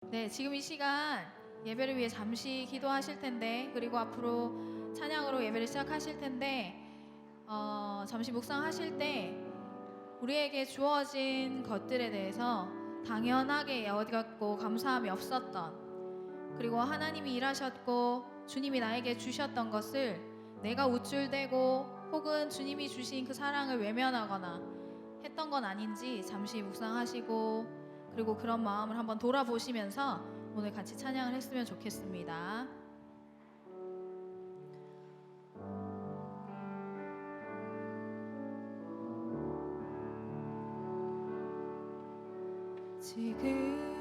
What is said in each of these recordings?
네, 지금 이 시간 예배를 위해 잠시 기도하실 텐데, 그리고 앞으로 찬양으로 예배를 시작하실 텐데, 잠시 묵상하실 때 우리에게 주어진 것들에 대해서 당연하게 여겼고 감사함이 없었던, 그리고 하나님이 일하셨고 주님이 나에게 주셨던 것을 내가 우쭐대고 혹은 주님이 주신 그 사랑을 외면하거나 했던 건 아닌지 잠시 묵상하시고, 그리고 그런 마음을 한번 돌아보시면서 오늘 같이 찬양을 했으면 좋겠습니다.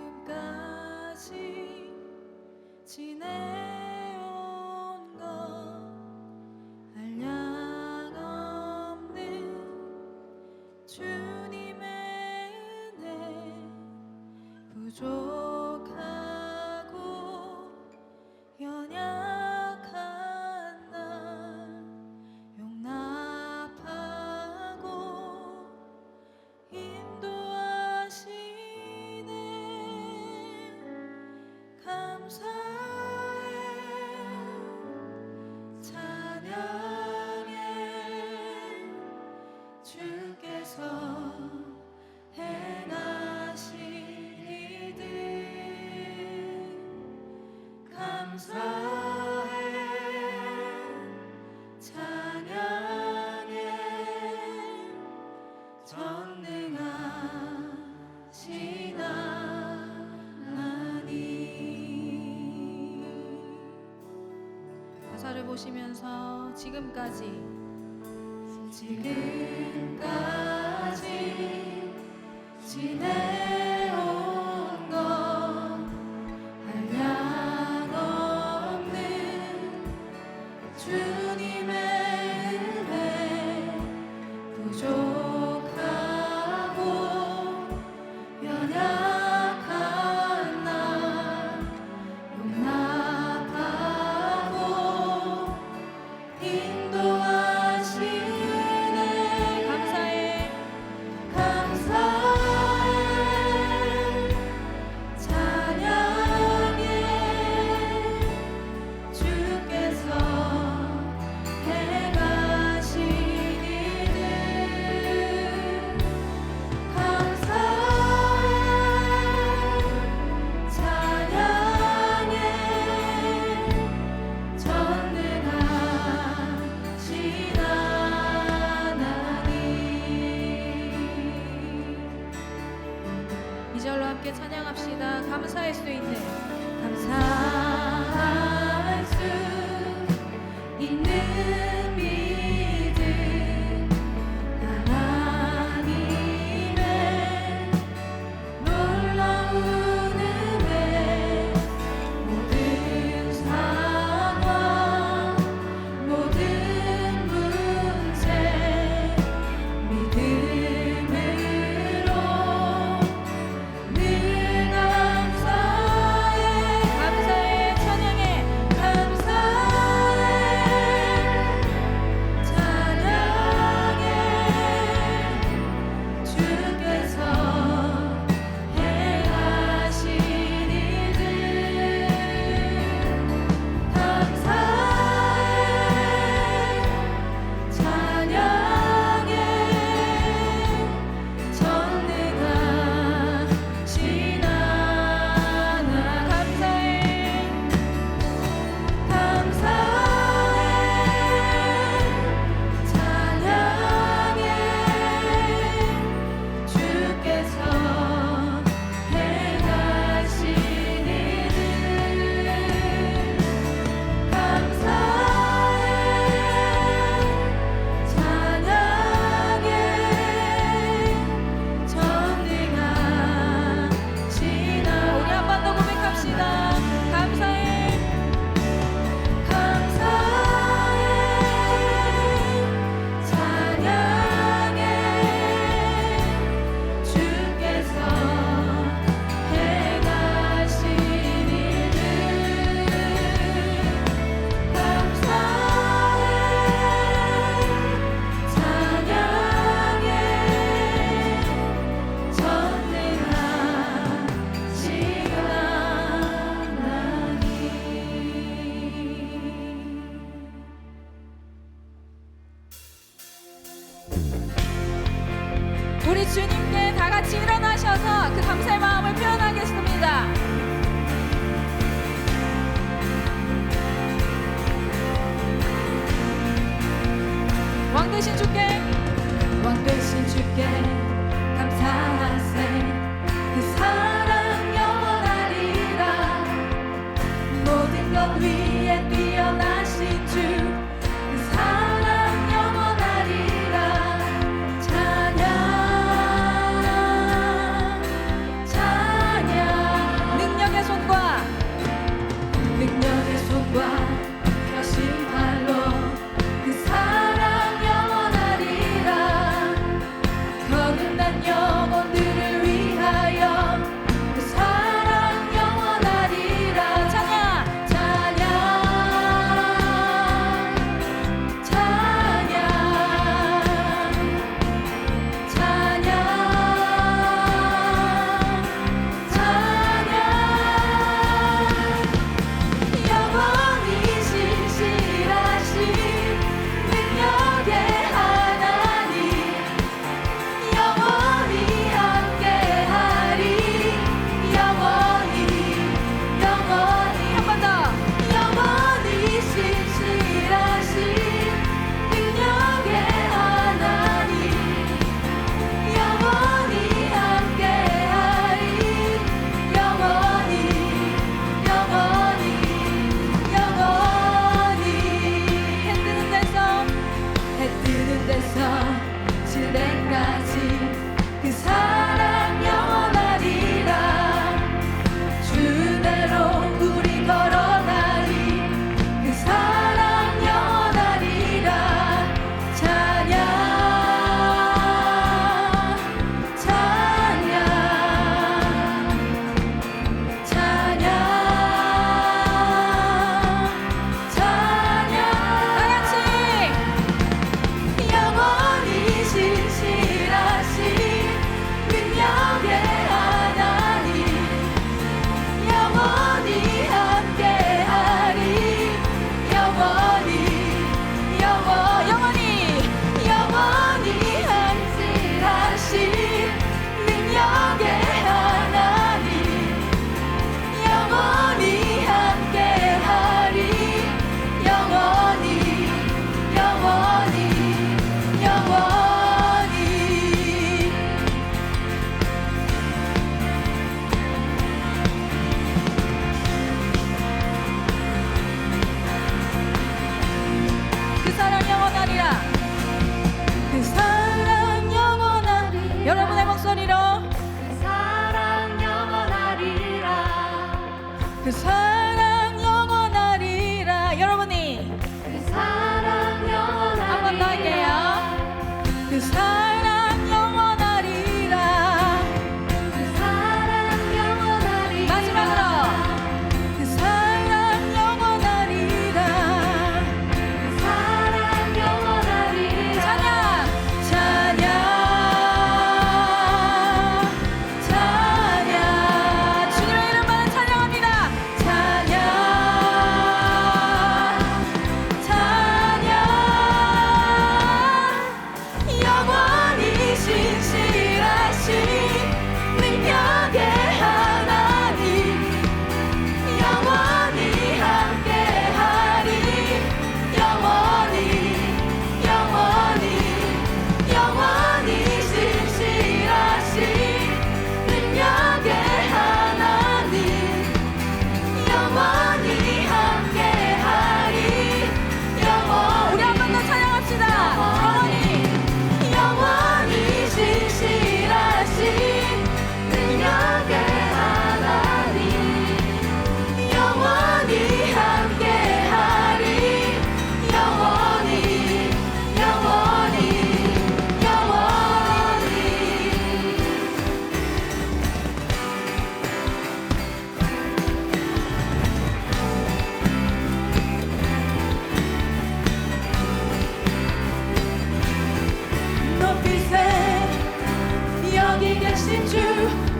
지금까지 지내온 것 한량 없는 주님의 은혜, 부족하고 연약한 날 용납하고 인도하시네. 감사해, 찬양해. 주께서 행하신 이들 감사해, 찬양해. 전능하신 하나님. 가사를 보시면서 지금까지 지내온 것 한량 없는 주님의 은혜, 부족하고 연약한 날 용납하고 인도하시네. 감사해, 감사해. 위에 뛰어나신 주 그 사랑 영원하리라. 찬양 찬양. 능력의 손과 펴신 팔로 그 사랑 영원하리라. 거듭난 영혼들을 위하여 그 사랑 영원하리라. 찬양 찬양 찬양 찬양 찬양. 영원히 신실하신 능력의 하나님 영원히 함께하리. 영원히 한 번 더. 영원히 신실하신 능력의 하나님 영원히 함께하리. 영원히 해 뜨는 데서 질 때까지 그 사랑 영원하리라. 주대로 우리 걸어가리. 그 사랑 영원하리라. 찬양 찬양 찬양 찬양. 다같이 영원히 신실하신 능력의 하나님 영원히 함께하리. 영원히 신실하신 능력의 하나님 영원히 함께하리. 영원히 그 사랑 영원하리라. 그 사랑 영원하리라. 여러분의 목소리로 그 사랑 영원하리라. 그 사랑 영원하리라. 여러분이 그 사랑 영원하리라. 한 번 더 할게요. 그 사랑 영원하리라. 그 사랑 영원하리라. 마지막으로 그 사랑 영원하리라. 그 사랑 영원하리라. 찬양 찬양 찬양. 주님의 이름만을 찬양합니다. 찬양 찬양. 영원히 신실하신 능력의 하나님 영원히 함께하리. 영원히 신실하신 능력의 하나님 영원히 함께하리. 우리 한 번 더 찬양합시다. 영원히 신실하신 능력의 하나님 영원히 함께하리. 영원히 높이세 여기 계신 주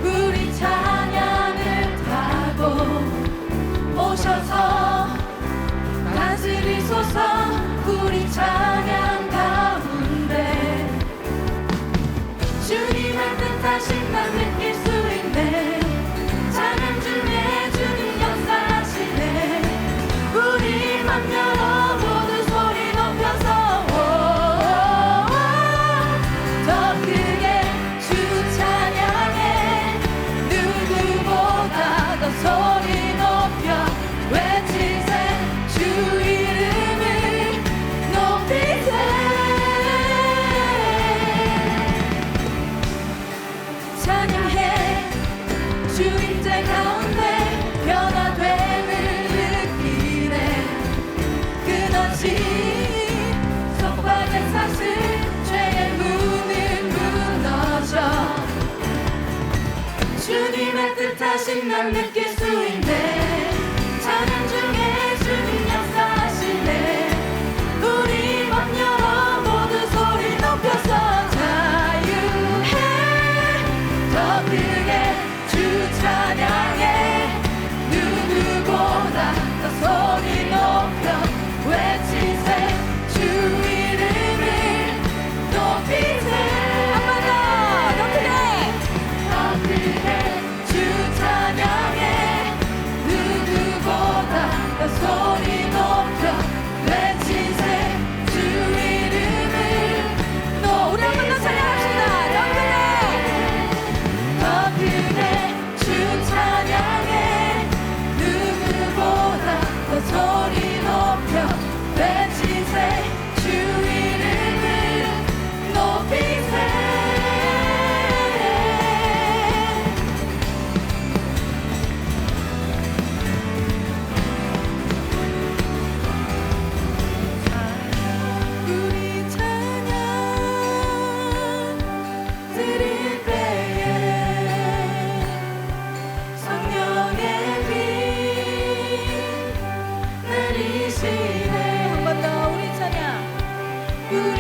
우리 찬양을 타고 오셔서 다스리소서. 우리 찬양 가운데 주님의 뜻하신 날 느낄 수 있네. 찬양 중에 주님 역사하시네. 우리 맘 열어 모두 소리 높여서 더 크게 주 찬양해. 누구보다 더 소리 높여 외치세. 다시 난 느낄 수 있네. 찬양 중에 주님 역사하시네. 우리 맘 열어 모두 소리 높여서 자유해. 더 크게 주 찬양해. 누구보다 더 소리 높여 외치세. 주 이름을 높이세. 한 번 더 크게. 더 크게 주 찬양해. 누구보다 더 소리 높여 외치세. 주 이름을 높이세. 우리 한 번 더 찬양합시다. 더 크게 주 찬양해. 누구보다 더 소리 높여 외치세. 주 이름을 높이세. 우리 찬양 드릴 때에 성령의 빛 내리시네. 한 번 더 우리 찬양 드릴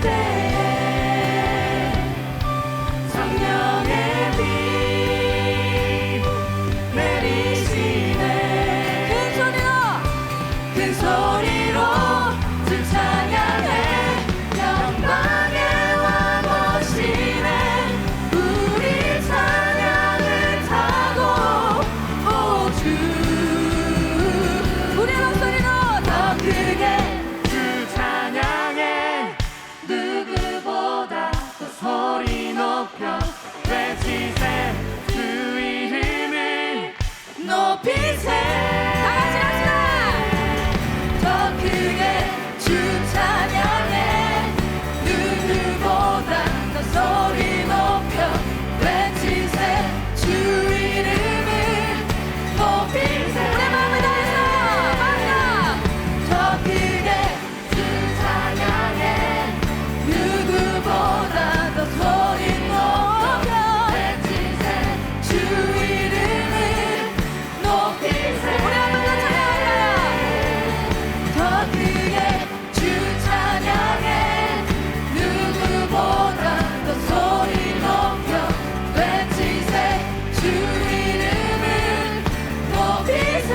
때에 성령의 빛 내리시네. 큰 소리로 주 찬양해. 영광의 왕 오시네. 우리 찬양을 타고 오주. 우리의 목소리로 더 크게 주 찬양해. 누구보다 더 소리 높여 외치세. 주 이름을 높이세. 다같이 합시다. 더 크게 주 찬양해. 누구보다 더 소리 높여 외치세. 주 이름을 높이세. 우리 마음을 다해서 더 크게 주 찬양해. 누구보다 더 소리 높여 외치세. 주 이름을 높이세. 우리 한번 더 찬양할까요? 더 크게 주 찬양해. 누구보다 더 소리 높여 외치세. 주 이름을 높이세.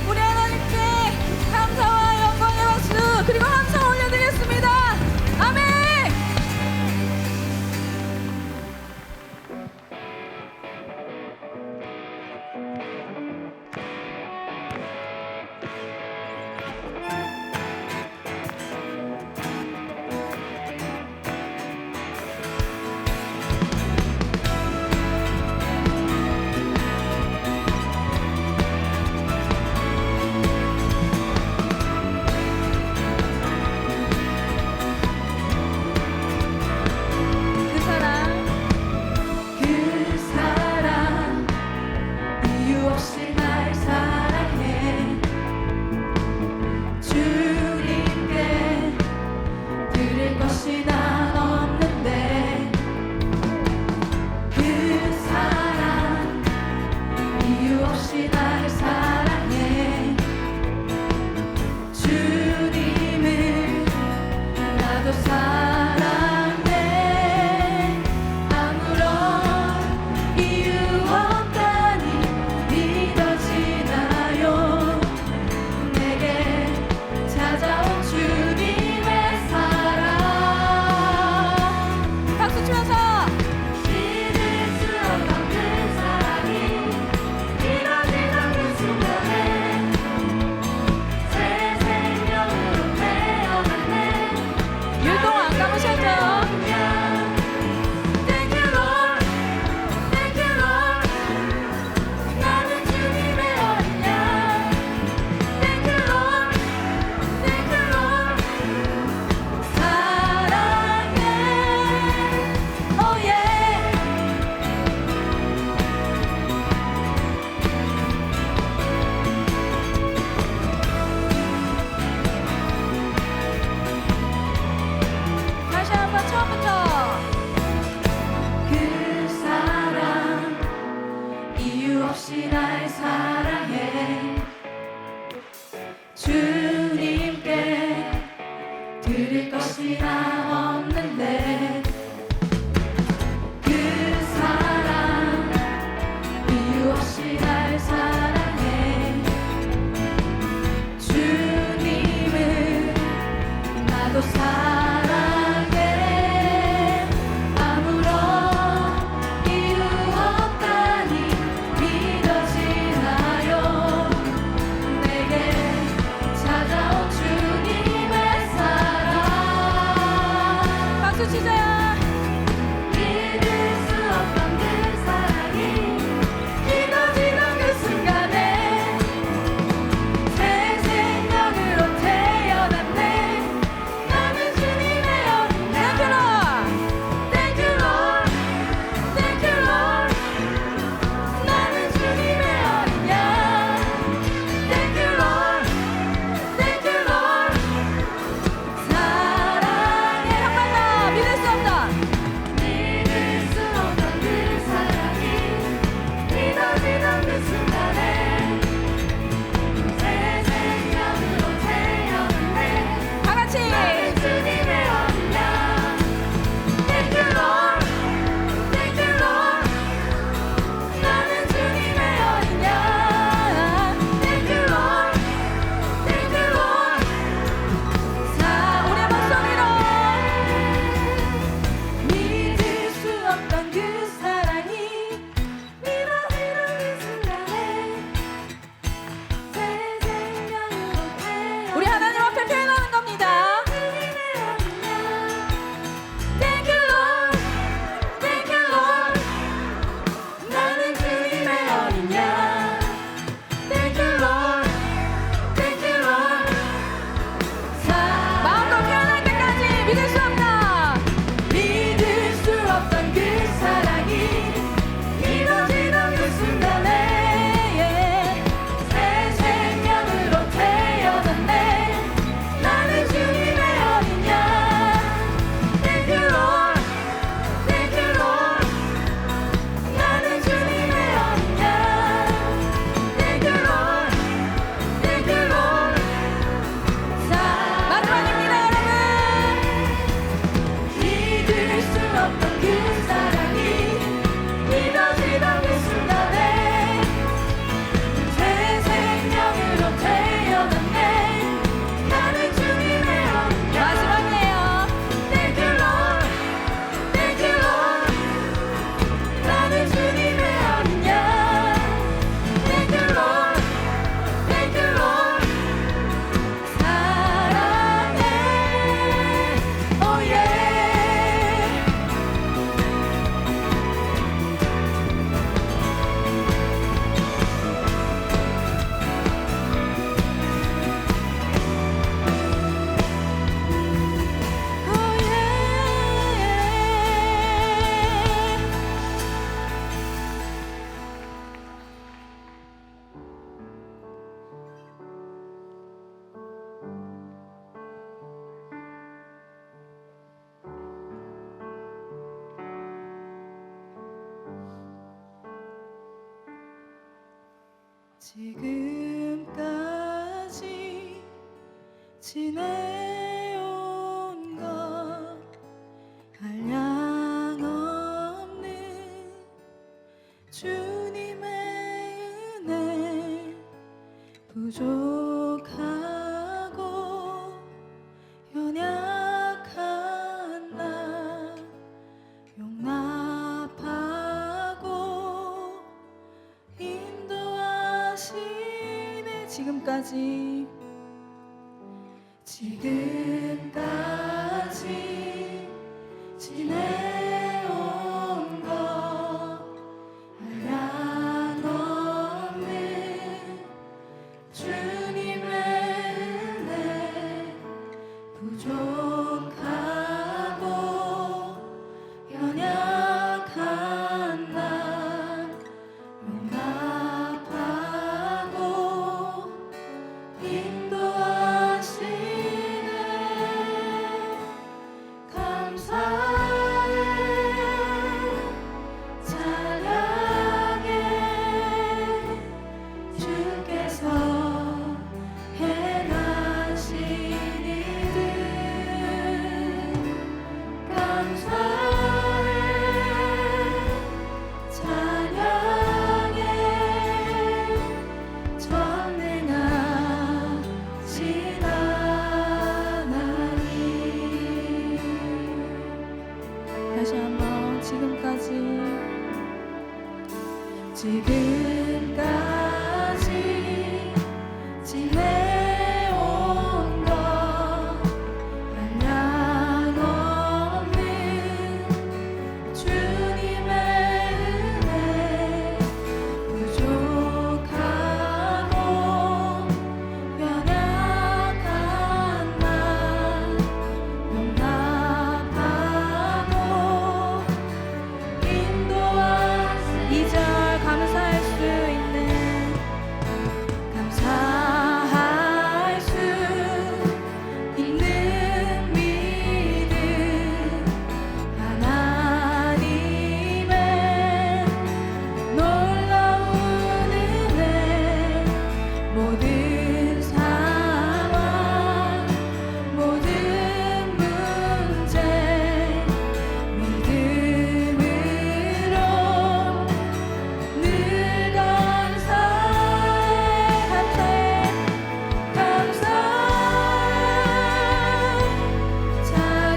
우리 하나님께 감사와 영광의 박수 그리고 함성 올려드리겠습니다. 아멘. 그 사랑 이유 없이 날 사랑해. 주님께 드릴 것이 난 없는데. 그 사랑 이유 없이 날 사랑해. 주님을 나도 사랑해. 아무런 이유 없다니 믿어지나요? 내게 찾아온 주님의 사랑. 나 없는데 그 사랑 이유 없이 날 사랑해 주님을 나도 사랑해 아무런 이유 없다니 믿어지나요 내게 찾아온 주님의 사랑 박수 치자. 믿을 수 없던 그 사랑이 믿어지던 그 순간에 새 생명으로 태어났네 나는 주님의 어린양 Thank you Lord Thank you Lord 나는 주님의 어린양 Thank you Lord Thank you Lord 사랑해 한 번 더 믿을 수 없던 그 사랑이 믿어지던 그 순간에 새 생명으로 태어났네 다 같이. 나는 주님의 어린양 Thank you Lord Thank you Lord 나는 주님의 어린양 Thank you Lord Thank you Lord 자 우리의 목소리로 믿을 수 없던 그 사랑이 믿어지던 그 순간에 새 생명으로 태어났네 우리 하나님 앞에 표현하는 겁니다. Thank you Lord Thank you Lord 나는 주님의 어린 양 Thank you Lord Thank you Lord 마음껏 표현할 때까지 믿을 수 없다. 믿을 수 없던 그 사랑이 믿어지던 그 순간에 새 생명으로 태어났네 나는 주님의 어린 양 Thank you Lord Thank you Lord 나는 주님의 어린 양 Thank you Lord Thank you Lord 마지막입니다, 여러분. 믿을 수 없던 그 사랑이 믿어지던 그 순간에 새 생명으로 태어났네 나는 주님의 어린 양 마지막이에요. Thank you Lord Thank you Lord 나는 주님의 어린 양 Thank you Lord Thank you Lord 사랑해 Oh yeah Oh yeah 지금까지 지내온 것 한량없는 주님의 은혜 부족하고 연약한 나 용납하고 인도하시네 지금까지 지내온 것 한량없는 주님의 은혜 부족하고 연약한 나 용납하고 인도하시네 다시 한번 지금까지 지내온 것 한량없는 주님의 은혜 부족하고 연약한 나 용납하고 인도하신 2절 감사할 수 있는 믿음 하나님의 놀라운 은혜 모든 상황 모든 문제 믿음으로 늘 감사해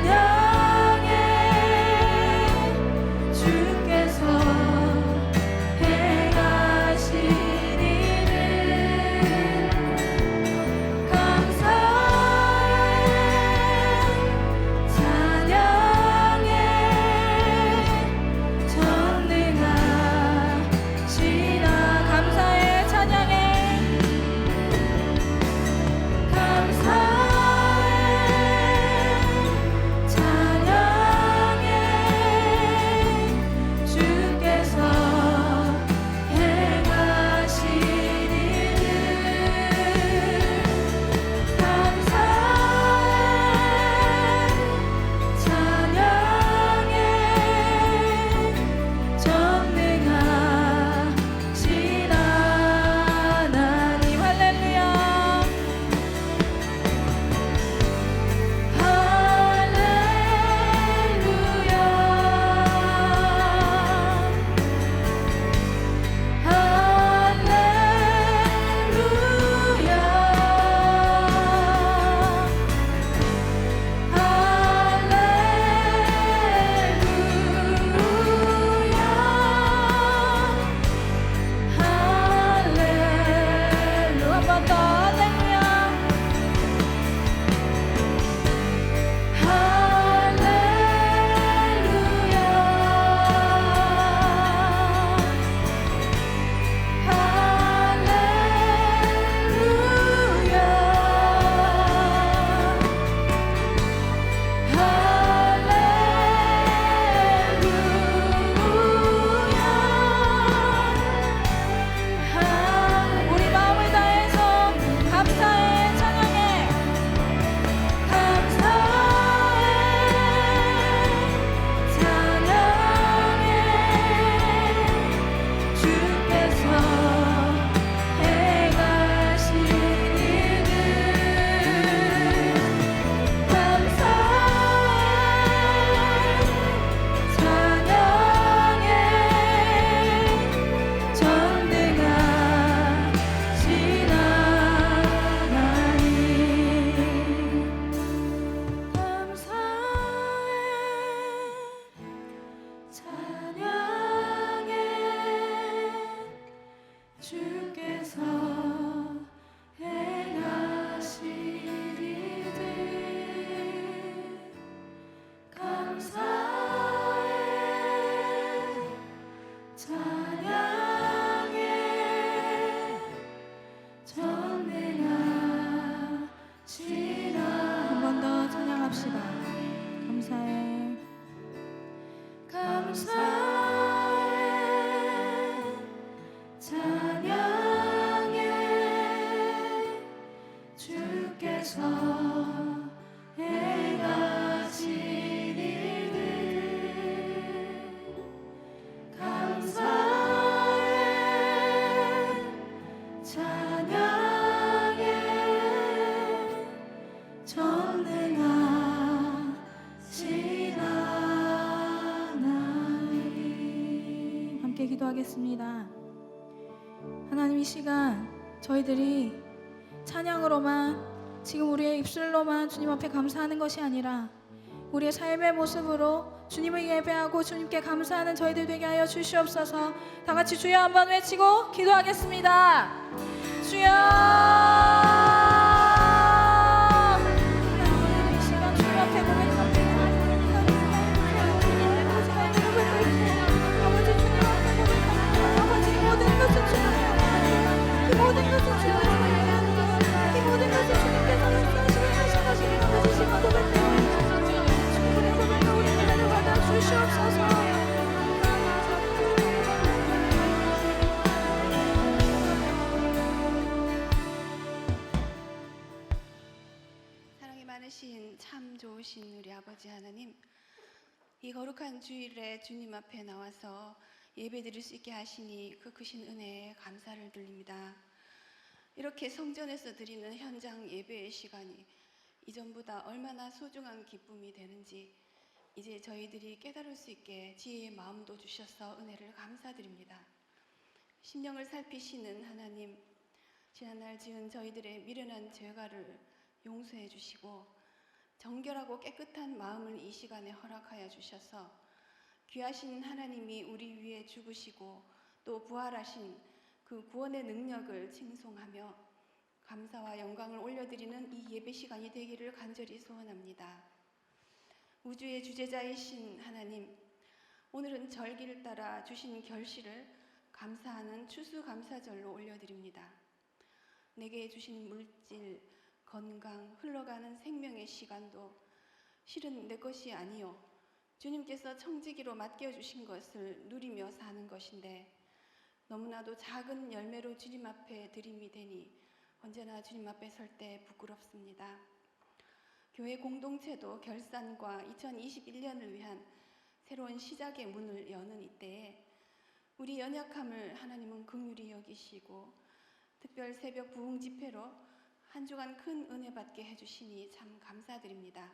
찬양해 주께서 행하신 일을 감사해 찬양해 전능하시나 감사해 찬양해 감사해 찬양해 주께서 행하신 일을 감사해 찬양해 전능하신 하나님 할렐루야 한 번 더 할렐루야 우리 마음을 다해서 감사해 찬양해 주께서 행하신 일을 감사해 찬양해 전능하신 하나님 감사해 찬양해 주께서 행하신 일들 감사해 찬양해 전능하신 한 번 더 찬양합시다 감사해 감사해 찬양해 주께서 행하신 일들 감사해 찬양해 전능하신 하나님 함께 기도하겠습니다. 하나님 이 시간 저희들이 찬양으로만 지금 우리의 입술로만 주님 앞에 감사하는 것이 아니라 우리의 삶의 모습으로 주님을 예배하고 주님께 감사하는 저희들 되게 하여 주시옵소서. 다 같이 주여 한번 외치고 기도하겠습니다. 주여, 이 시간 주님 앞에 고백합니다. 아버지 주님 앞에 고백합니다. 아버지 모든 것은 주님이요, 이 모든 것은 주님이요, 이 모든 것은 주님께서 말씀하시고 하신 것입니다. 아버지 시간 고백합니다. 주님의 고백과 우리 은혜를 받아 주시옵소서. 사랑이 많으신 참 좋으신 우리 아버지 하나님, 이 거룩한 주일에 주님 앞에 나와서 예배드릴 수 있게 하시니 그 크신 은혜에 감사를 드립니다. 이렇게 성전에서 드리는 현장 예배의 시간이 이전보다 얼마나 소중한 기쁨이 되는지 이제 저희들이 깨달을 수 있게 지혜의 마음도 주셔서 은혜를 감사드립니다. 심령을 살피시는 하나님, 지난날 지은 저희들의 미련한 죄가를 용서해 주시고 정결하고 깨끗한 마음을 이 시간에 허락하여 주셔서 귀하신 하나님이 우리 위해 죽으시고 또 부활하신 그 구원의 능력을 칭송하며 감사와 영광을 올려드리는 이 예배 시간이 되기를 간절히 소원합니다. 우주의 주재자이신 하나님, 오늘은 절기를 따라 주신 결실을 감사하는 추수감사절로 올려드립니다. 내게 주신 물질, 건강, 흘러가는 생명의 시간도 실은 내 것이 아니요 주님께서 청지기로 맡겨주신 것을 누리며 사는 것인데 너무나도 작은 열매로 주님 앞에 드림이 되니 언제나 주님 앞에 설 때 부끄럽습니다. 교회 공동체도 결산과 2021년을 위한 새로운 시작의 문을 여는 이때에 우리 연약함을 하나님은 긍휼히 여기시고 특별 새벽 부흥 집회로 한 주간 큰 은혜 받게 해주시니 참 감사드립니다.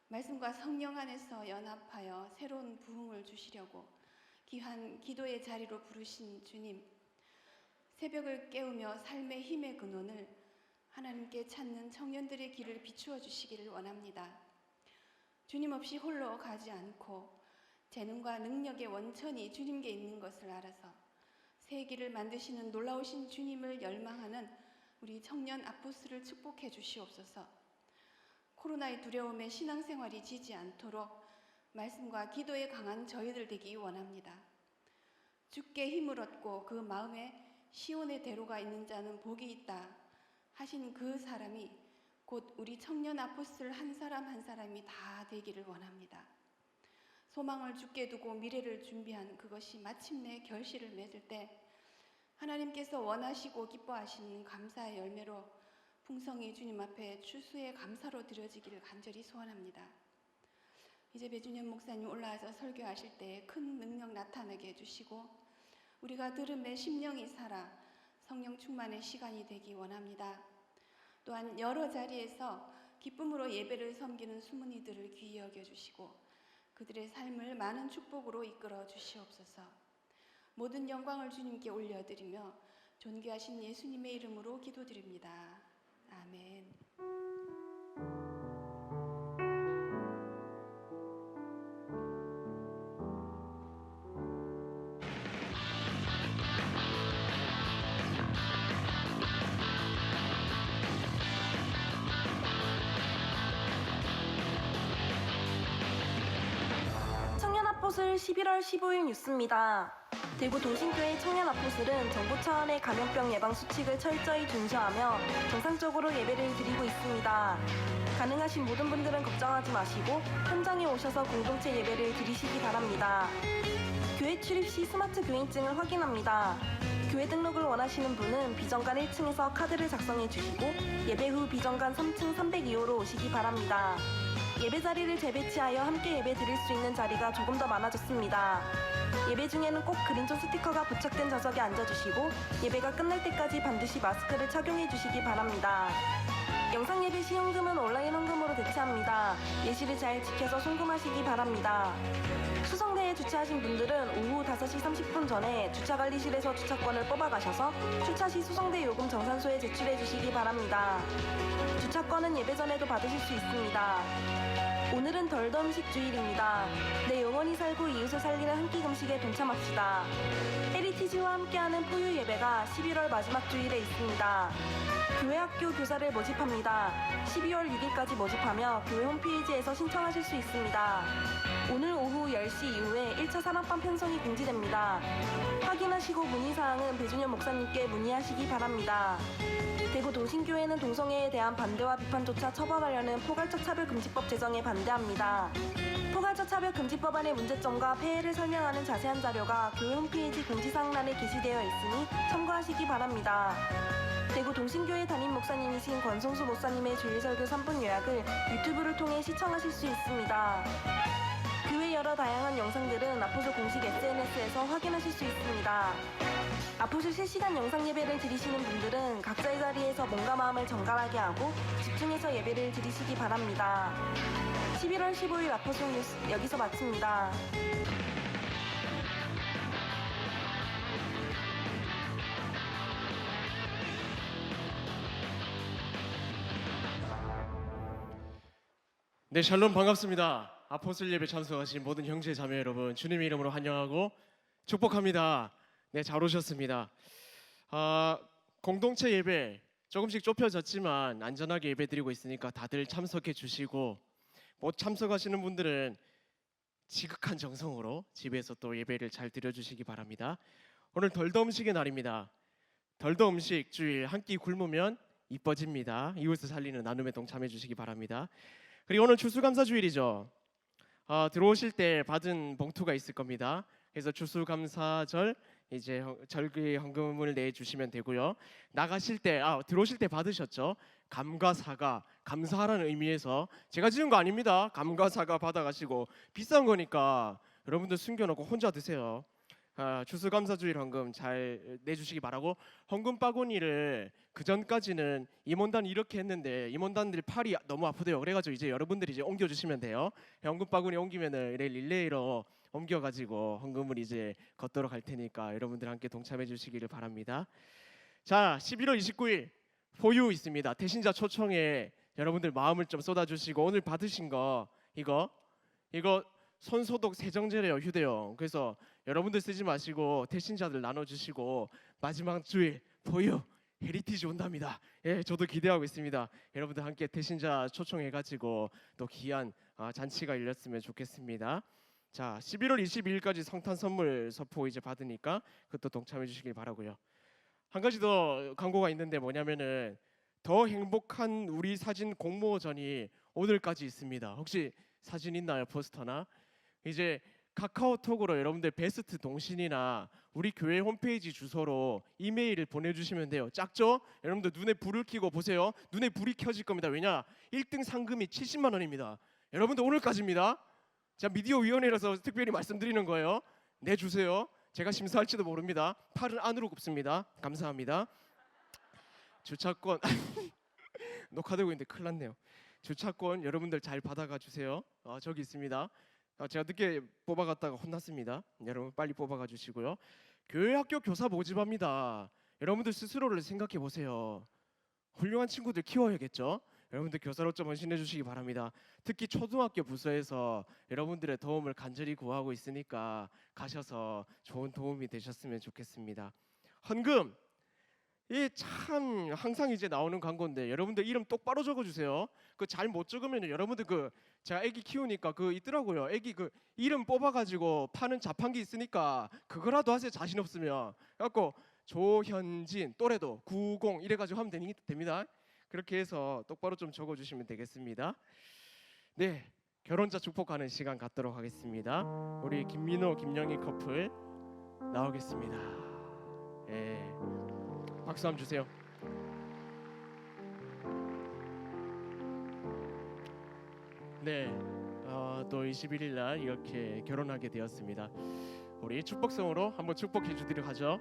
말씀과 성령 안에서 연합하여 새로운 부흥을 주시려고 귀한 기도의 자리로 부르신 주님, 새벽을 깨우며 삶의 힘의 근원을 하나님께 찾는 청년들의 길을 비추어 주시기를 원합니다. 주님 없이 홀로 가지 않고 재능과 능력의 원천이 주님께 있는 것을 알아서 새 길을 만드시는 놀라우신 주님을 열망하는 우리 청년 아포스를 축복해 주시옵소서. 코로나의 두려움에 신앙생활이 지지 않도록 말씀과 기도에 강한 저희들 되기 원합니다. 주께 힘을 얻고 그 마음에 시온의 대로가 있는 자는 복이 있다 하신 그 사람이 곧 우리 청년 아포스를 한 사람 한 사람이 다 되기를 원합니다. 소망을 주께 두고 미래를 준비한 그것이 마침내 결실을 맺을 때 하나님께서 원하시고 기뻐하시는 감사의 열매로 풍성이 주님 앞에 추수의 감사로 드려지기를 간절히 소원합니다. 이제 배준현 목사님 올라와서 설교하실 때 큰 능력 나타나게 해주시고 우리가 들음에 심령이 살아 성령 충만의 시간이 되기 원합니다. 또한 여러 자리에서 기쁨으로 예배를 섬기는 수문이들을 귀히 여겨주시고 그들의 삶을 많은 축복으로 이끌어 주시옵소서. 모든 영광을 주님께 올려드리며 존귀하신 예수님의 이름으로 기도드립니다. 아멘. 청년아포슬 11월 15일 뉴스입니다. 대구 동신교회 청년아포슬은 정부 차원의 감염병 예방 수칙을 철저히 준수하며 정상적으로 예배를 드리고 있습니다. 가능하신 모든 분들은 걱정하지 마시고 현장에 오셔서 공동체 예배를 드리시기 바랍니다. 교회 출입 시 스마트 교인증을 확인합니다. 교회 등록을 원하시는 분은 비정관 1층에서 카드를 작성해 주시고 예배 후 비정관 3층 302호로 오시기 바랍니다. 예배 자리를 재배치하여 함께 예배 드릴 수 있는 자리가 조금 더 많아졌습니다. 예배 중에는 꼭 그린존 스티커가 부착된 좌석에 앉아주시고 예배가 끝날 때까지 반드시 마스크를 착용해 주시기 바랍니다. 영상 예배 시 헌금은 온라인 헌금으로 대체합니다. 예시를 잘 지켜서 송금하시기 바랍니다. 수성대에 주차하신 분들은 오후 5시 30분 전에 주차관리실에서 주차권을 뽑아가셔서 출차 시 수성대 요금 정산소에 제출해 주시기 바랍니다. 주차권은 예배 전에도 받으실 수 있습니다. 오늘은 덜덤식 주일입니다. 내 영원히 살고 이웃을 살리는 한 끼 금식에 동참합시다. 헤리티지와 함께하는 포유 예배가 11월 마지막 주일에 있습니다. 교회 학교 교사를 모집합니다. 12월 6일까지 모집하며 교회 홈페이지에서 신청하실 수 있습니다. 오늘 오후 10시 이후에 1차 산업반 편성이 공지됩니다. 확인하시고 문의사항은 배준현 목사님께 문의하시기 바랍니다. 대구 동신교회는 동성애에 대한 반대와 비판조차 처벌하려는 포괄적 차별금지법 제정에 반대합니다. 포괄적 차별금지법안의 문제점과 폐해를 설명하는 자세한 자료가 교회 홈페이지 공지사항란에 게시되어 있으니 참고하시기 바랍니다. 대구 동신교회 담임 목사님이신 권성수 목사님의 주일설교 3분 요약을 유튜브를 통해 시청하실 수 있습니다. 그 외 여러 다양한 영상들은 아포슬 공식 SNS에서 확인하실 수 있습니다. 아포슬 실시간 영상 예배를 드리시는 분들은 각자의 자리에서 몸과 마음을 정갈하게 하고 집중해서 예배를 드리시기 바랍니다. 11월 15일 아포슬 뉴스 여기서 마칩니다. 네, 샬롬 반갑습니다. 아포슬 예배 참석하신 모든 형제 자매 여러분, 주님의 이름으로 환영하고 축복합니다. 네, 잘 오셨습니다. 공동체 예배 조금씩 좁혀졌지만 안전하게 예배 드리고 있으니까 다들 참석해 주시고, 못 참석하시는 분들은 지극한 정성으로 집에서 또 예배를 잘 드려주시기 바랍니다. 오늘 덜더 음식의 날입니다. 덜더 음식 주일 한 끼 굶으면 이뻐집니다. 이웃을 살리는 나눔에 동참해 주시기 바랍니다. 그리고 오늘 추수감사주일이죠. 들어오실 때 받은 봉투가 있을 겁니다. 그래서 추수감사절 이제 절기 헌금을 내주시면 되고요. 나가실 때 들어오실 때 받으셨죠? 감과 사과, 감사하라는 의미에서 제가 지은 거 아닙니다. 감과 사과 받아가시고 비싼 거니까 여러분들 숨겨놓고 혼자 드세요. 추수감사주일 헌금 잘 내주시기 바라고, 헌금 바구니를 그 전까지는 임원단 이렇게 했는데 임원단들 팔이 너무 아프대요. 그래가지고 이제 여러분들이 이제 옮겨주시면 돼요. 헌금 바구니 옮기면은 릴레이로 옮겨가지고 헌금을 이제 걷도록 할 테니까 여러분들 함께 동참해 주시기를 바랍니다. 자, 11월 29일 포유 있습니다. 태신자 초청에 여러분들 마음을 좀 쏟아주시고, 오늘 받으신 거 이거 손소독 세정제래요, 휴대용. 그래서 여러분들 쓰지 마시고 태신자들 나눠주시고, 마지막 주일 포유 헤리티지 온답니다. 예, 저도 기대하고 있습니다. 여러분들 함께 태신자 초청해가지고 또 귀한 잔치가 열렸으면 좋겠습니다. 자, 11월 22일까지 성탄 선물 서포 이제 받으니까 그것도 동참해 주시길 바라고요. 한 가지 더 광고가 있는데 뭐냐면은 더 행복한 우리 사진 공모전이 오늘까지 있습니다. 혹시 사진 있나요? 포스터나? 이제 카카오톡으로 여러분들 베스트 동신이나 우리 교회 홈페이지 주소로 이메일을 보내주시면 돼요. 작죠? 여러분들 눈에 불을 켜고 보세요. 눈에 불이 켜질 겁니다. 왜냐? 1등 상금이 70만 원입니다. 여러분들 오늘까지입니다. 제가 미디어 위원회라서 특별히 말씀드리는 거예요. 내주세요. 제가 심사할지도 모릅니다. 팔은 안으로 굽습니다. 감사합니다. 주차권 녹화되고 있는데 큰일 났네요. 주차권 여러분들 잘 받아가 주세요. 저기 있습니다. 제가 늦게 뽑아갔다가 혼났습니다. 여러분 빨리 뽑아가 주시고요. 교회 학교 교사 모집합니다. 여러분들 스스로를 생각해 보세요. 훌륭한 친구들 키워야겠죠. 여러분들 교사로 좀 헌신해 주시기 바랍니다. 특히 초등학교 부서에서 여러분들의 도움을 간절히 구하고 있으니까 가셔서 좋은 도움이 되셨으면 좋겠습니다. 헌금, 이 참 항상 이제 나오는 광고인데 여러분들 이름 똑바로 적어주세요. 그 잘 못 적으면 여러분들 제가 애기 키우니까 있더라고요. 애기 이름 뽑아가지고 파는 자판기 있으니까 그거라도 하세요. 자신 없으면. 그래갖고 조현진 또래도 90 이래가지고 하면 됩니다. 그렇게 해서 똑바로 좀 적어주시면 되겠습니다. 네, 결혼자 축복하는 시간 갖도록 하겠습니다. 우리 김민호, 김영희 커플 나오겠습니다. 네, 박수 한번 주세요. 네, 또 21일 날 이렇게 결혼하게 되었습니다. 우리 축복성으로 한번 축복해 주도록 하죠.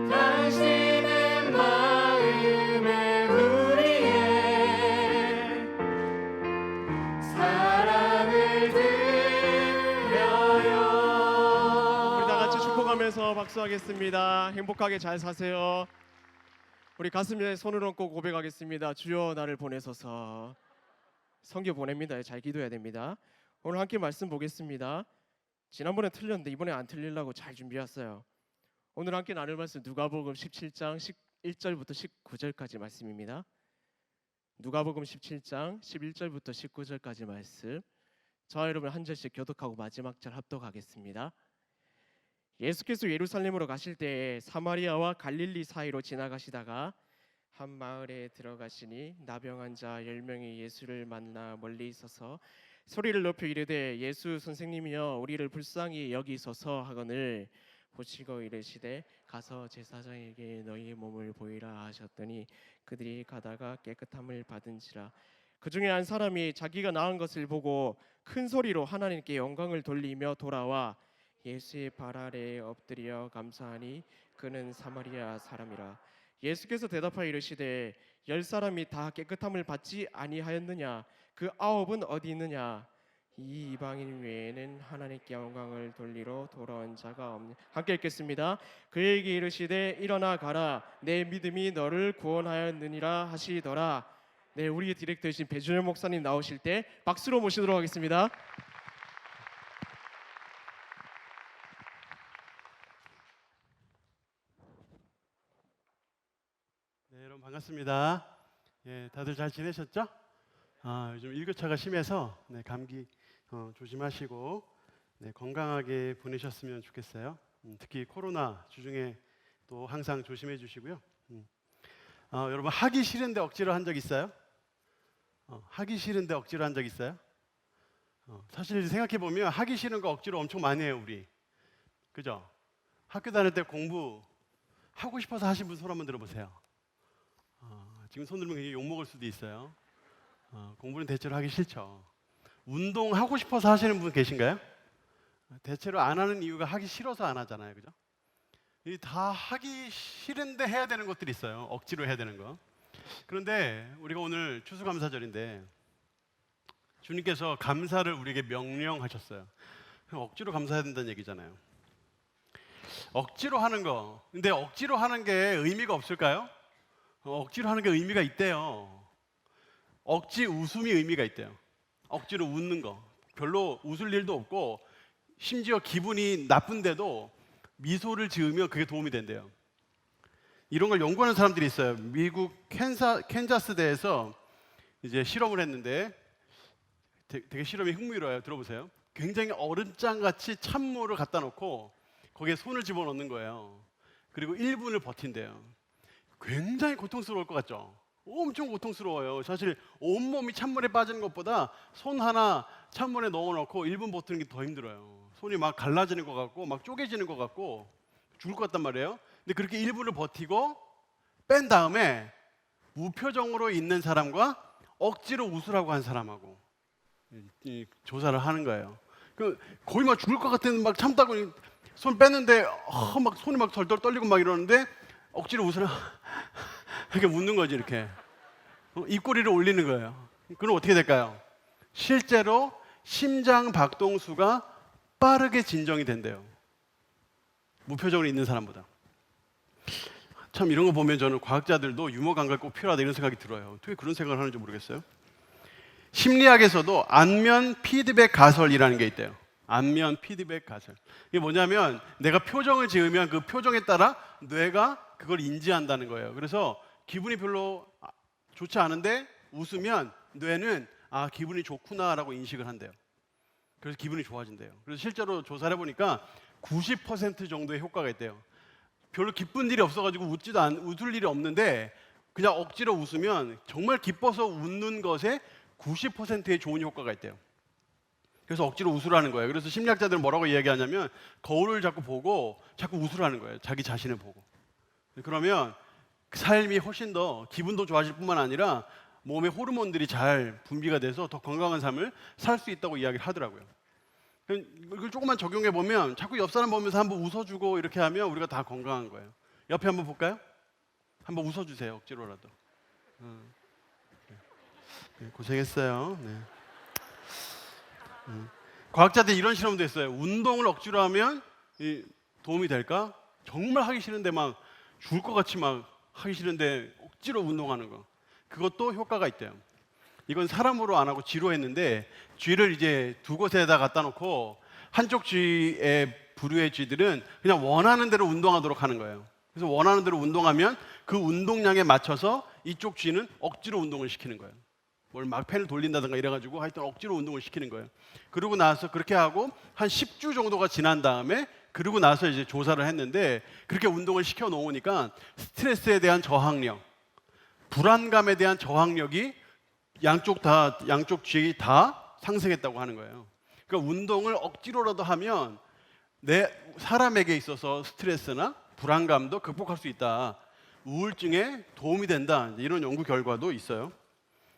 당신은 박수하겠습니다. 행복하게 잘 사세요. 우리 가슴에 손을 얹고 고백하겠습니다. 주여 나를 보내소서. 성교 보냅니다. 잘 기도해야 됩니다. 오늘 함께 말씀 보겠습니다. 지난번에 틀렸는데 이번에 안 틀리려고 잘 준비했어요. 오늘 함께 나눌 말씀 누가복음 17장 11절부터 19절까지 말씀입니다. 누가복음 17장 11절부터 19절까지 말씀. 저와 여러분 한 절씩 교독하고 마지막 절 합독하겠습니다. 예수께서 예루살렘으로 가실 때에 사마리아와 갈릴리 사이로 지나가시다가 한 마을에 들어가시니 나병한 자 10명이 예수를 만나 멀리 있어서 소리를 높여 이르되 예수 선생님이여 우리를 불쌍히 여기소서 하거늘 보시고 이르시되 가서 제사장에게 너희의 몸을 보이라 하셨더니 그들이 가다가 깨끗함을 받은지라. 그 중에 한 사람이 자기가 나은 것을 보고 큰 소리로 하나님께 영광을 돌리며 돌아와 예수의 발 아래에 엎드려 감사하니 그는 사마리아 사람이라. 예수께서 대답하여 이르시되 10사람이 다 깨끗함을 받지 아니하였느냐? 그 9은 어디 있느냐? 이 이방인 외에는 하나님께 영광을 돌리러 돌아온 자가 없네. 함께 읽겠습니다. 그에게 이르시되 일어나 가라 내 믿음이 너를 구원하였느니라 하시더라. 네, 우리 디렉터이신 배준현 목사님 나오실 때 박수로 모시도록 하겠습니다. 네, 여러분 반갑습니다. 예, 다들 잘 지내셨죠? 요즘 일교차가 심해서 감기 조심하시고 건강하게 보내셨으면 좋겠어요. 특히 코로나 주중에 또 항상 조심해 주시고요. 여러분 하기 싫은데 억지로 한 적 있어요? 하기 싫은데 억지로 한 적 있어요? 사실 생각해 보면 하기 싫은 거 억지로 엄청 많이 해요, 우리. 그죠? 학교 다닐 때 공부 하고 싶어서 하신 분 손 한번 들어보세요. 지금 손 들면 굉장히 욕먹을 수도 있어요. 공부는 대체로 하기 싫죠. 운동 하고 싶어서 하시는 분 계신가요? 대체로 안 하는 이유가 하기 싫어서 안 하잖아요, 그죠? 이 다 하기 싫은데 해야 되는 것들이 있어요. 억지로 해야 되는 거. 그런데 우리가 오늘 추수감사절인데 주님께서 감사를 우리에게 명령하셨어요. 억지로 감사해야 된다는 얘기잖아요. 억지로 하는 거. 근데 억지로 하는 게 의미가 없을까요? 억지로 하는 게 의미가 있대요. 억지 웃음이 의미가 있대요. 억지로 웃는 거. 별로 웃을 일도 없고 심지어 기분이 나쁜데도 미소를 지으면 그게 도움이 된대요. 이런 걸 연구하는 사람들이 있어요. 미국 캔자스대에서 이제 실험을 했는데 되게 실험이 흥미로워요. 들어보세요. 굉장히 얼음장같이 찬물을 갖다 놓고 거기에 손을 집어넣는 거예요. 그리고 1분을 버틴대요. 굉장히 고통스러울 것 같죠? 엄청 고통스러워요. 사실 온몸이 찬물에 빠지는 것보다 손 하나 찬물에 넣어놓고 1분 버티는 게 더 힘들어요. 손이 막 갈라지는 것 같고 막 쪼개지는 것 같고 죽을 것 같단 말이에요. 근데 그렇게 1분을 버티고 뺀 다음에 무표정으로 있는 사람과 억지로 웃으라고 한 사람하고 조사를 하는 거예요. 거의 막 죽을 것 같은 막 참다고 손 뺐는데 막 손이 막 덜덜 떨리고 막 이러는데 억지로 웃으라 이렇게 웃는 거지. 이렇게 입꼬리를 올리는 거예요. 그럼 어떻게 될까요? 실제로 심장 박동수가 빠르게 진정이 된대요. 무표정으로 있는 사람보다. 참 이런 거 보면 저는 과학자들도 유머 감각 꼭 필요하다 이런 생각이 들어요. 어떻게 그런 생각을 하는지 모르겠어요. 심리학에서도 안면 피드백 가설이라는 게 있대요. 안면 피드백 가설. 이게 뭐냐면 내가 표정을 지으면 그 표정에 따라 뇌가 그걸 인지한다는 거예요. 그래서 기분이 별로 좋지 않은데 웃으면 뇌는 기분이 좋구나라고 인식을 한대요. 그래서 기분이 좋아진대요. 그래서 실제로 조사를 해보니까 90% 정도의 효과가 있대요. 별로 기쁜 일이 없어가지고 웃을 일이 없는데 그냥 억지로 웃으면 정말 기뻐서 웃는 것에 90%의 좋은 효과가 있대요. 그래서 억지로 웃으라는 거예요. 그래서 심리학자들은 뭐라고 이야기하냐면 거울을 자꾸 보고 자꾸 웃으라는 거예요. 자기 자신을 보고. 그러면 삶이 훨씬 더 기분도 좋아질 뿐만 아니라 몸의 호르몬들이 잘 분비가 돼서 더 건강한 삶을 살 수 있다고 이야기를 하더라고요. 이걸 조금만 적용해 보면 자꾸 옆 사람 보면서 한번 웃어주고 이렇게 하면 우리가 다 건강한 거예요. 옆에 한번 볼까요? 한번 웃어주세요. 억지로라도. 고생했어요. 네. 과학자들이 이런 실험도 했어요. 운동을 억지로 하면 도움이 될까? 정말 하기 싫은데 막 죽을 것 같이 막 하기 싫은데 억지로 운동하는 거. 그것도 효과가 있대요. 이건 사람으로 안 하고 쥐로 했는데 쥐를 이제 두 곳에다 갖다 놓고 한쪽 쥐의 부류의 쥐들은 그냥 원하는 대로 운동하도록 하는 거예요. 그래서 원하는 대로 운동하면 그 운동량에 맞춰서 이쪽 쥐는 억지로 운동을 시키는 거예요. 뭘 막 펜을 돌린다든가 이래가지고 하여튼 억지로 운동을 시키는 거예요. 그러고 나서 그렇게 하고 한 10주 정도가 지난 다음에 그러고 나서 이제 조사를 했는데 그렇게 운동을 시켜 놓으니까 스트레스에 대한 저항력, 불안감에 대한 저항력이 양쪽 쥐 다 상승했다고 하는 거예요. 그러니까 운동을 억지로라도 하면 사람에게 있어서 스트레스나 불안감도 극복할 수 있다. 우울증에 도움이 된다. 이런 연구 결과도 있어요.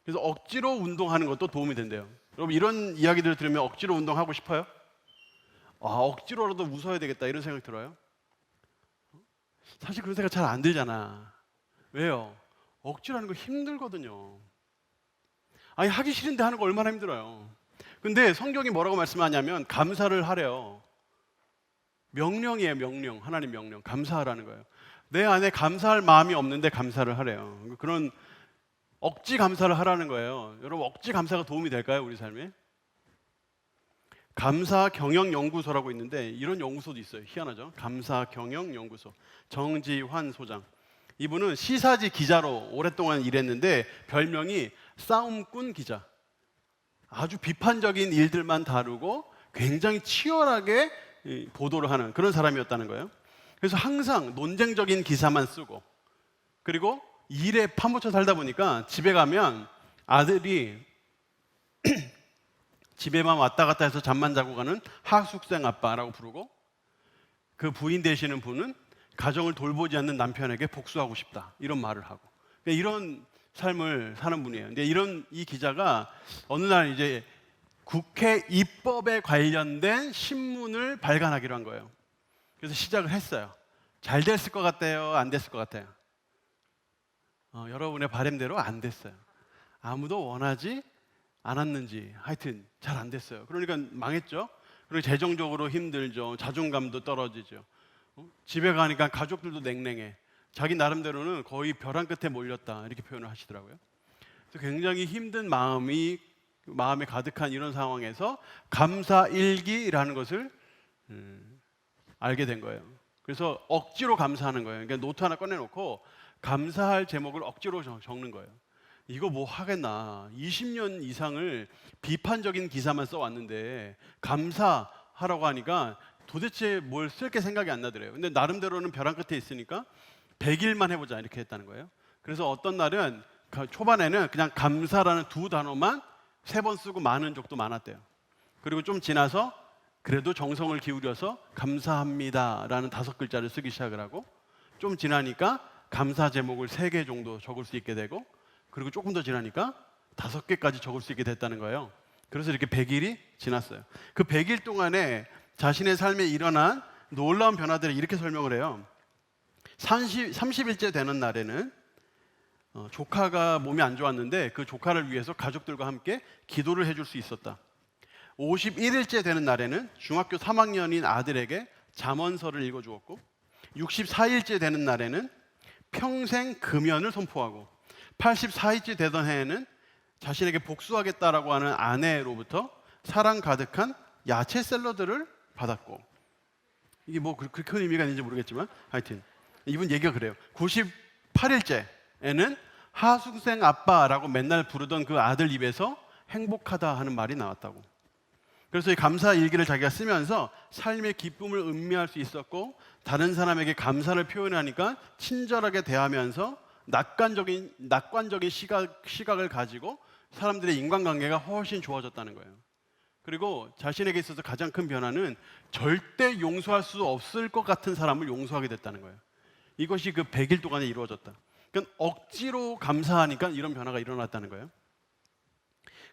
그래서 억지로 운동하는 것도 도움이 된대요. 여러분 이런 이야기들을 들으면 억지로 운동하고 싶어요? 억지로라도 웃어야 되겠다 이런 생각 들어요? 사실 그런 생각 잘 안 들잖아. 왜요? 억지로 하는 거 힘들거든요. 아니 하기 싫은데 하는 거 얼마나 힘들어요. 근데 성경이 뭐라고 말씀하냐면 감사를 하래요. 명령이에요. 명령. 하나님 명령. 감사하라는 거예요. 내 안에 감사할 마음이 없는데 감사를 하래요. 그런 억지 감사를 하라는 거예요. 여러분 억지 감사가 도움이 될까요? 우리 삶에? 감사 경영 연구소라고 있는데 이런 연구소도 있어요. 희한하죠? 감사 경영 연구소. 정지환 소장. 이분은 시사지 기자로 오랫동안 일했는데 별명이 싸움꾼 기자. 아주 비판적인 일들만 다루고 굉장히 치열하게 보도를 하는 그런 사람이었다는 거예요. 그래서 항상 논쟁적인 기사만 쓰고 그리고 일에 파묻혀 살다 보니까 집에 가면 아들이 집에만 왔다 갔다 해서 잠만 자고 가는 하숙생 아빠라고 부르고 그 부인 되시는 분은 가정을 돌보지 않는 남편에게 복수하고 싶다 이런 말을 하고 이런 삶을 사는 분이에요. 근데 이 기자가 어느 날 이제 국회 입법에 관련된 신문을 발간하기로 한 거예요. 그래서 시작을 했어요. 잘 됐을 것 같아요? 안 됐을 것 같아요? 여러분의 바람대로 안 됐어요. 아무도 원하지 않았는지 하여튼 잘 안 됐어요. 그러니까 망했죠. 그리고 재정적으로 힘들죠. 자존감도 떨어지죠. 집에 가니까 가족들도 냉랭해. 자기 나름대로는 거의 벼랑 끝에 몰렸다 이렇게 표현을 하시더라고요. 그래서 굉장히 힘든 마음에 가득한 이런 상황에서 감사일기라는 것을 알게 된 거예요. 그래서 억지로 감사하는 거예요. 그러니까 노트 하나 꺼내놓고 감사할 제목을 억지로 적는 거예요. 이거 뭐 하겠나. 20년 이상을 비판적인 기사만 써왔는데 감사하라고 하니까 도대체 뭘 쓸 게 생각이 안 나더래요. 근데 나름대로는 벼랑 끝에 있으니까 100일만 해보자 이렇게 했다는 거예요. 그래서 어떤 날은 초반에는 그냥 감사라는 두 단어만 3번 쓰고 많은 적도 많았대요. 그리고 좀 지나서 그래도 정성을 기울여서 감사합니다라는 5글자를 쓰기 시작을 하고 좀 지나니까 감사 제목을 3개 정도 적을 수 있게 되고 그리고 조금 더 지나니까 5개까지 적을 수 있게 됐다는 거예요. 그래서 이렇게 100일이 지났어요. 그 100일 동안에 자신의 삶에 일어난 놀라운 변화들을 이렇게 설명을 해요. 30일째 되는 날에는 조카가 몸이 안 좋았는데 그 조카를 위해서 가족들과 함께 기도를 해줄 수 있었다. 51일째 되는 날에는 중학교 3학년인 아들에게 잠언서를 읽어주었고 64일째 되는 날에는 평생 금연을 선포하고 84일째 되던 해에는 자신에게 복수하겠다라고 하는 아내로부터 사랑 가득한 야채 샐러드를 받았고 이게 뭐 그렇게 큰 의미가 있는지 모르겠지만 하여튼 이분 얘기가 그래요. 98일째에는 하숙생 아빠라고 맨날 부르던 그 아들 입에서 행복하다 하는 말이 나왔다고. 그래서 이 감사 일기를 자기가 쓰면서 삶의 기쁨을 음미할 수 있었고 다른 사람에게 감사를 표현하니까 친절하게 대하면서 낙관적인 시각을 가지고 사람들의 인간관계가 훨씬 좋아졌다는 거예요. 그리고 자신에게 있어서 가장 큰 변화는 절대 용서할 수 없을 것 같은 사람을 용서하게 됐다는 거예요. 이것이 그 100일 동안에 이루어졌다. 그러니까 억지로 감사하니까 이런 변화가 일어났다는 거예요.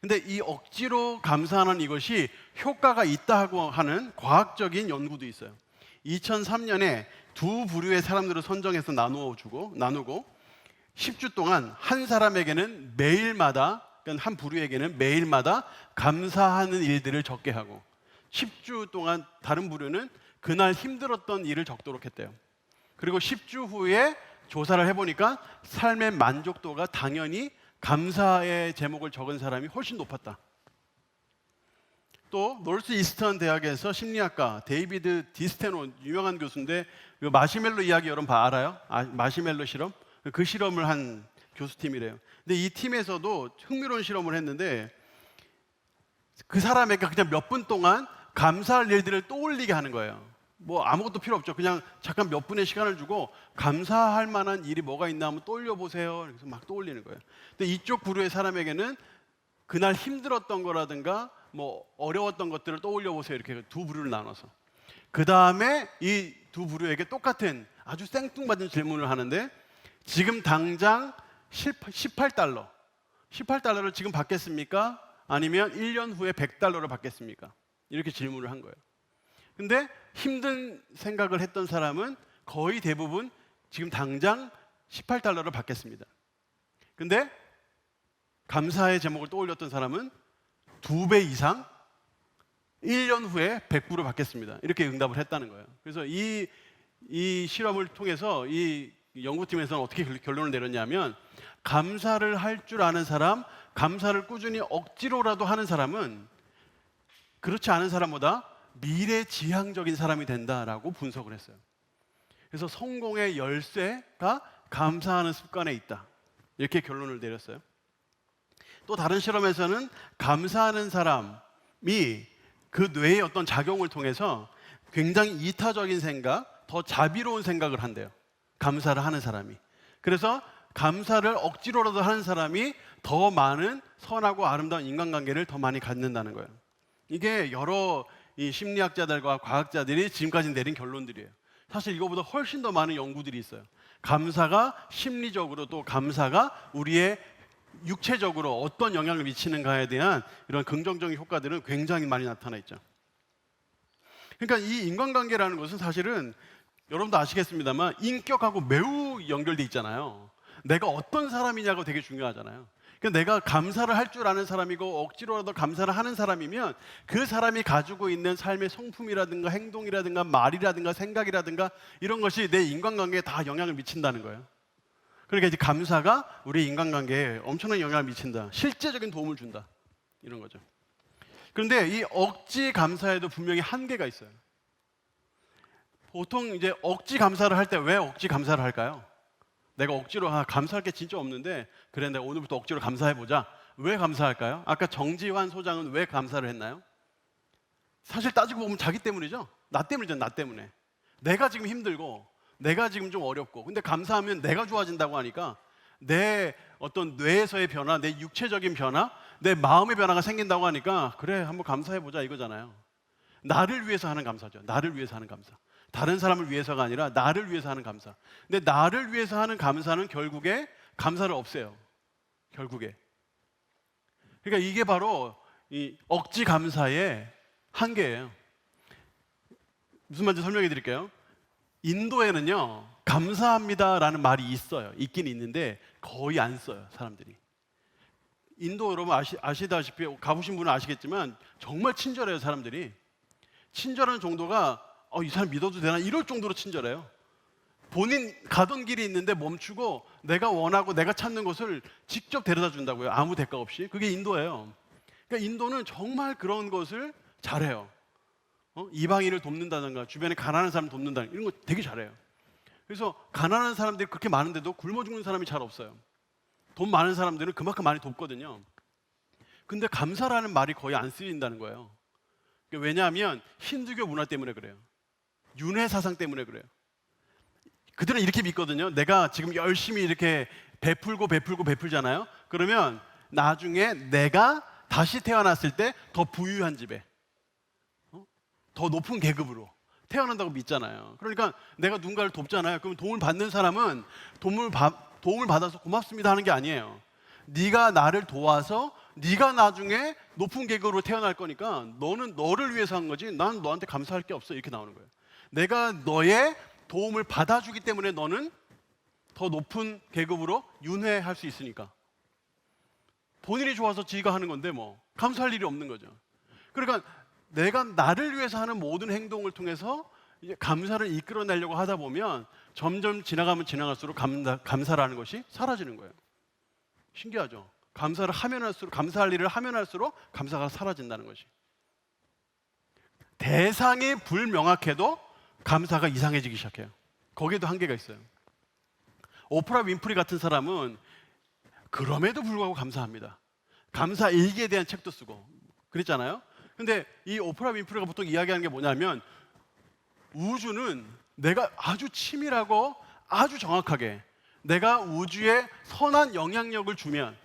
근데 이 억지로 감사하는 이것이 효과가 있다고 하는 과학적인 연구도 있어요. 2003년에 두 부류의 사람들을 선정해서 나누고 10주 동안 한 사람에게는 매일마다 그러니까 한 부류에게는 매일마다 감사하는 일들을 적게 하고 10주 동안 다른 부류는 그날 힘들었던 일을 적도록 했대요. 그리고 10주 후에 조사를 해보니까 삶의 만족도가 당연히 감사의 제목을 적은 사람이 훨씬 높았다. 또 노스 이스턴 대학에서 심리학과 데이비드 디스테노 유명한 교수인데 그 마시멜로 이야기 여러분 알아요? 마시멜로 실험? 그 실험을 한 교수팀이래요. 근데 이 팀에서도 흥미로운 실험을 했는데 그 사람에게 그냥 몇 분 동안 감사할 일들을 떠올리게 하는 거예요. 뭐 아무것도 필요 없죠. 그냥 잠깐 몇 분의 시간을 주고 감사할 만한 일이 뭐가 있나 한번 떠올려 보세요. 그래서 막 떠올리는 거예요. 근데 이쪽 부류의 사람에게는 그날 힘들었던 거라든가 뭐 어려웠던 것들을 떠올려 보세요. 이렇게 두 부류를 나눠서. 그 다음에 이 두 부류에게 똑같은 아주 생뚱맞은 질문을 하는데 지금 당장 18달러. 18달러를 지금 받겠습니까? 아니면 1년 후에 100달러를 받겠습니까? 이렇게 질문을 한 거예요. 근데 힘든 생각을 했던 사람은 거의 대부분 지금 당장 18달러를 받겠습니다. 근데 감사의 제목을 떠올렸던 사람은 2배 이상 1년 후에 100불을 받겠습니다. 이렇게 응답을 했다는 거예요. 그래서 이 실험을 통해서 이 연구팀에서는 어떻게 결론을 내렸냐면 감사를 할 줄 아는 사람, 감사를 꾸준히 억지로라도 하는 사람은 그렇지 않은 사람보다 미래지향적인 사람이 된다라고 분석을 했어요. 그래서 성공의 열쇠가 감사하는 습관에 있다. 이렇게 결론을 내렸어요. 또 다른 실험에서는 감사하는 사람이 그 뇌의 어떤 작용을 통해서 굉장히 이타적인 생각, 더 자비로운 생각을 한대요. 감사를 하는 사람이. 그래서 감사를 억지로라도 하는 사람이 더 많은 선하고 아름다운 인간관계를 더 많이 갖는다는 거예요. 이게 여러 이 심리학자들과 과학자들이 지금까지 내린 결론들이에요. 사실 이거보다 훨씬 더 많은 연구들이 있어요. 감사가 심리적으로 또 감사가 우리의 육체적으로 어떤 영향을 미치는가에 대한 이런 긍정적인 효과들은 굉장히 많이 나타나 있죠. 그러니까 이 인간관계라는 것은 사실은 여러분도 아시겠습니다만 인격하고 매우 연결돼 있잖아요. 내가 어떤 사람이냐가 되게 중요하잖아요. 그러니까 내가 감사를 할 줄 아는 사람이고 억지로라도 감사를 하는 사람이면 그 사람이 가지고 있는 삶의 성품이라든가 행동이라든가 말이라든가 생각이라든가 이런 것이 내 인간관계에 다 영향을 미친다는 거예요. 그러니까 이제 감사가 우리 인간관계에 엄청난 영향을 미친다. 실제적인 도움을 준다. 이런 거죠. 그런데 이 억지 감사에도 분명히 한계가 있어요. 보통 이제 억지 감사를 할 때 왜 억지 감사를 할까요? 내가 억지로 감사할 게 진짜 없는데 그래 내가 오늘부터 억지로 감사해보자. 왜 감사할까요? 아까 정지환 소장은 왜 감사를 했나요? 사실 따지고 보면 자기 때문이죠. 나 때문이죠. 나 때문에. 내가 지금 힘들고 내가 지금 좀 어렵고 근데 감사하면 내가 좋아진다고 하니까 내 어떤 뇌에서의 변화, 내 육체적인 변화, 내 마음의 변화가 생긴다고 하니까 그래 한번 감사해보자 이거잖아요. 나를 위해서 하는 감사죠. 나를 위해서 하는 감사. 다른 사람을 위해서가 아니라 나를 위해서 하는 감사. 근데 나를 위해서 하는 감사는 결국에 감사를 없애요. 결국에. 그러니까 이게 바로 이 억지 감사의 한계예요. 무슨 말인지 설명해 드릴게요. 인도에는요 감사합니다라는 말이 있어요. 있긴 있는데 거의 안 써요 사람들이. 인도 여러분 아시다시피 가보신 분은 아시겠지만 정말 친절해요 사람들이. 친절한 정도가 이 사람 믿어도 되나 이럴 정도로 친절해요. 본인 가던 길이 있는데 멈추고 내가 원하고 내가 찾는 것을 직접 데려다 준다고요. 아무 대가 없이. 그게 인도예요. 그러니까 인도는 정말 그런 것을 잘해요. 이방인을 돕는다든가 주변에 가난한 사람 돕는다 이런 거 되게 잘해요. 그래서 가난한 사람들이 그렇게 많은데도 굶어 죽는 사람이 잘 없어요. 돈 많은 사람들은 그만큼 많이 돕거든요. 근데 감사라는 말이 거의 안 쓰인다는 거예요. 왜냐하면 힌두교 문화 때문에 그래요. 윤회 사상 때문에 그래요. 그들은 이렇게 믿거든요. 내가 지금 열심히 이렇게 베풀잖아요. 그러면 나중에 내가 다시 태어났을 때 더 부유한 집에 더 높은 계급으로 태어난다고 믿잖아요. 그러니까 내가 누군가를 돕잖아요. 그럼 도움을 받는 사람은 도움을 받아서 고맙습니다 하는 게 아니에요. 네가 나를 도와서 네가 나중에 높은 계급으로 태어날 거니까 너는 너를 위해서 한 거지 난 너한테 감사할 게 없어 이렇게 나오는 거예요. 내가 너의 도움을 받아주기 때문에 너는 더 높은 계급으로 윤회할 수 있으니까. 본인이 좋아서 지가 하는 건데 뭐 감사할 일이 없는 거죠. 그러니까 내가 나를 위해서 하는 모든 행동을 통해서 이제 감사를 이끌어내려고 하다 보면 점점 지나가면 지나갈수록 감사라는 것이 사라지는 거예요. 신기하죠? 감사를 하면 할수록, 감사할 일을 하면 할수록 감사가 사라진다는 것이. 대상이 불명확해도 감사가 이상해지기 시작해요. 거기에도 한계가 있어요. 오프라 윈프리 같은 사람은 그럼에도 불구하고 감사합니다. 감사 일기에 대한 책도 쓰고 그랬잖아요. 근데 이 오프라 윈프리가 보통 이야기하는 게 뭐냐면, 우주는 내가 아주 치밀하고 아주 정확하게 내가 우주에 선한 영향력을 주면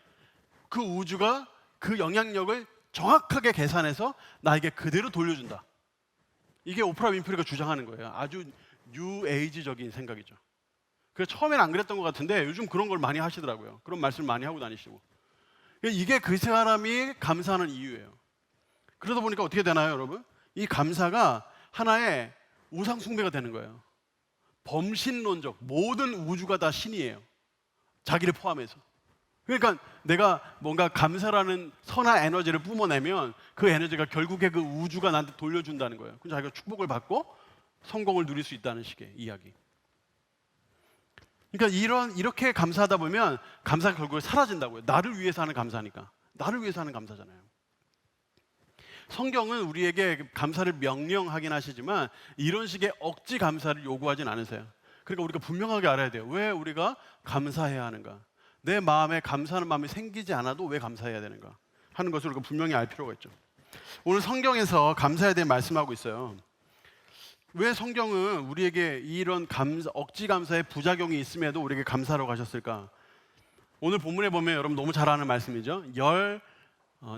그 우주가 그 영향력을 정확하게 계산해서 나에게 그대로 돌려준다. 이게 오프라 윈프리가 주장하는 거예요. 아주 뉴에이지적인 생각이죠. 그래서 처음엔 안 그랬던 것 같은데 요즘 그런 걸 많이 하시더라고요. 그런 말씀을 많이 하고 다니시고. 이게 그 사람이 감사하는 이유예요. 그러다 보니까 어떻게 되나요, 여러분? 이 감사가 하나의 우상 숭배가 되는 거예요. 범신론적, 모든 우주가 다 신이에요. 자기를 포함해서. 그러니까 내가 뭔가 감사라는 선한 에너지를 뿜어내면 그 에너지가 결국에 그 우주가 나한테 돌려준다는 거예요. 그럼 자기가 축복을 받고 성공을 누릴 수 있다는 식의 이야기. 그러니까 이렇게 감사하다 보면 감사가 결국에 사라진다고요. 나를 위해서 하는 감사니까. 나를 위해서 하는 감사잖아요. 성경은 우리에게 감사를 명령하긴 하시지만 이런 식의 억지 감사를 요구하진 않으세요. 그러니까 우리가 분명하게 알아야 돼요. 왜 우리가 감사해야 하는가? 내 마음에 감사하는 마음이 생기지 않아도 왜 감사해야 되는가 하는 것을 우리가 분명히 알 필요가 있죠. 오늘 성경에서 감사에 대해 말씀하고 있어요. 왜 성경은 우리에게 이런 억지 감사의 부작용이 있음에도 우리에게 감사라고 하셨을까? 오늘 본문에 보면 여러분 너무 잘 아는 말씀이죠.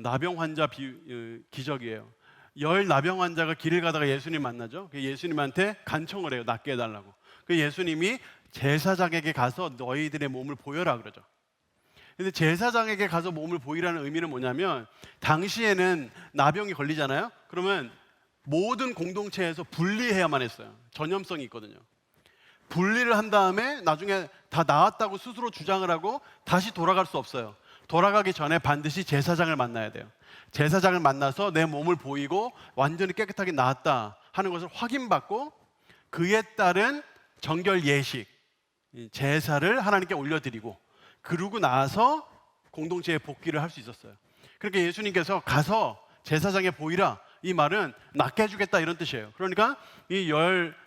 나병 환자 기적이에요. 나병 환자가 길을 가다가 예수님 만나죠. 예수님한테 간청을 해요. 낫게 해달라고. 예수님이 제사장에게 가서 너희들의 몸을 보여라 그러죠. 근데 제사장에게 가서 몸을 보이라는 의미는 뭐냐면, 당시에는 나병이 걸리잖아요. 그러면 모든 공동체에서 분리해야만 했어요. 전염성이 있거든요. 분리를 한 다음에 나중에 다 나았다고 스스로 주장을 하고 다시 돌아갈 수 없어요. 돌아가기 전에 반드시 제사장을 만나야 돼요. 제사장을 만나서 내 몸을 보이고 완전히 깨끗하게 나았다 하는 것을 확인받고 그에 따른 정결 예식, 제사를 하나님께 올려드리고 그러고 나서 공동체에 복귀를 할 수 있었어요. 그러니까 예수님께서 가서 제사장에 보이라, 이 말은 낫게 해주겠다 이런 뜻이에요. 그러니까 이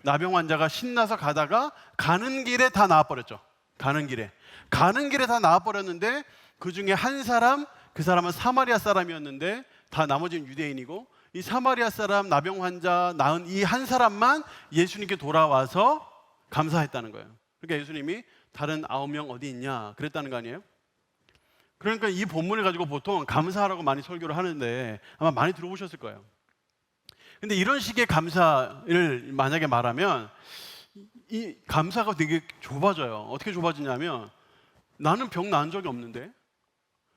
나병 환자가 신나서 가다가 가는 길에 다 나아버렸죠. 가는 길에 다 나아버렸는데 그 중에 한 사람, 그 사람은 사마리아 사람이었는데 다 나머지는 유대인이고, 이 사마리아 사람 나병 환자 나은 이 한 사람만 예수님께 돌아와서 감사했다는 거예요. 그러니까 예수님이 다른 9명 어디 있냐 그랬다는 거 아니에요? 그러니까 이 본문을 가지고 보통 감사하라고 많이 설교를 하는데 아마 많이 들어보셨을 거예요. 근데 이런 식의 감사를 만약에 말하면 이 감사가 되게 좁아져요. 어떻게 좁아지냐면, 나는 병 나은 적이 없는데,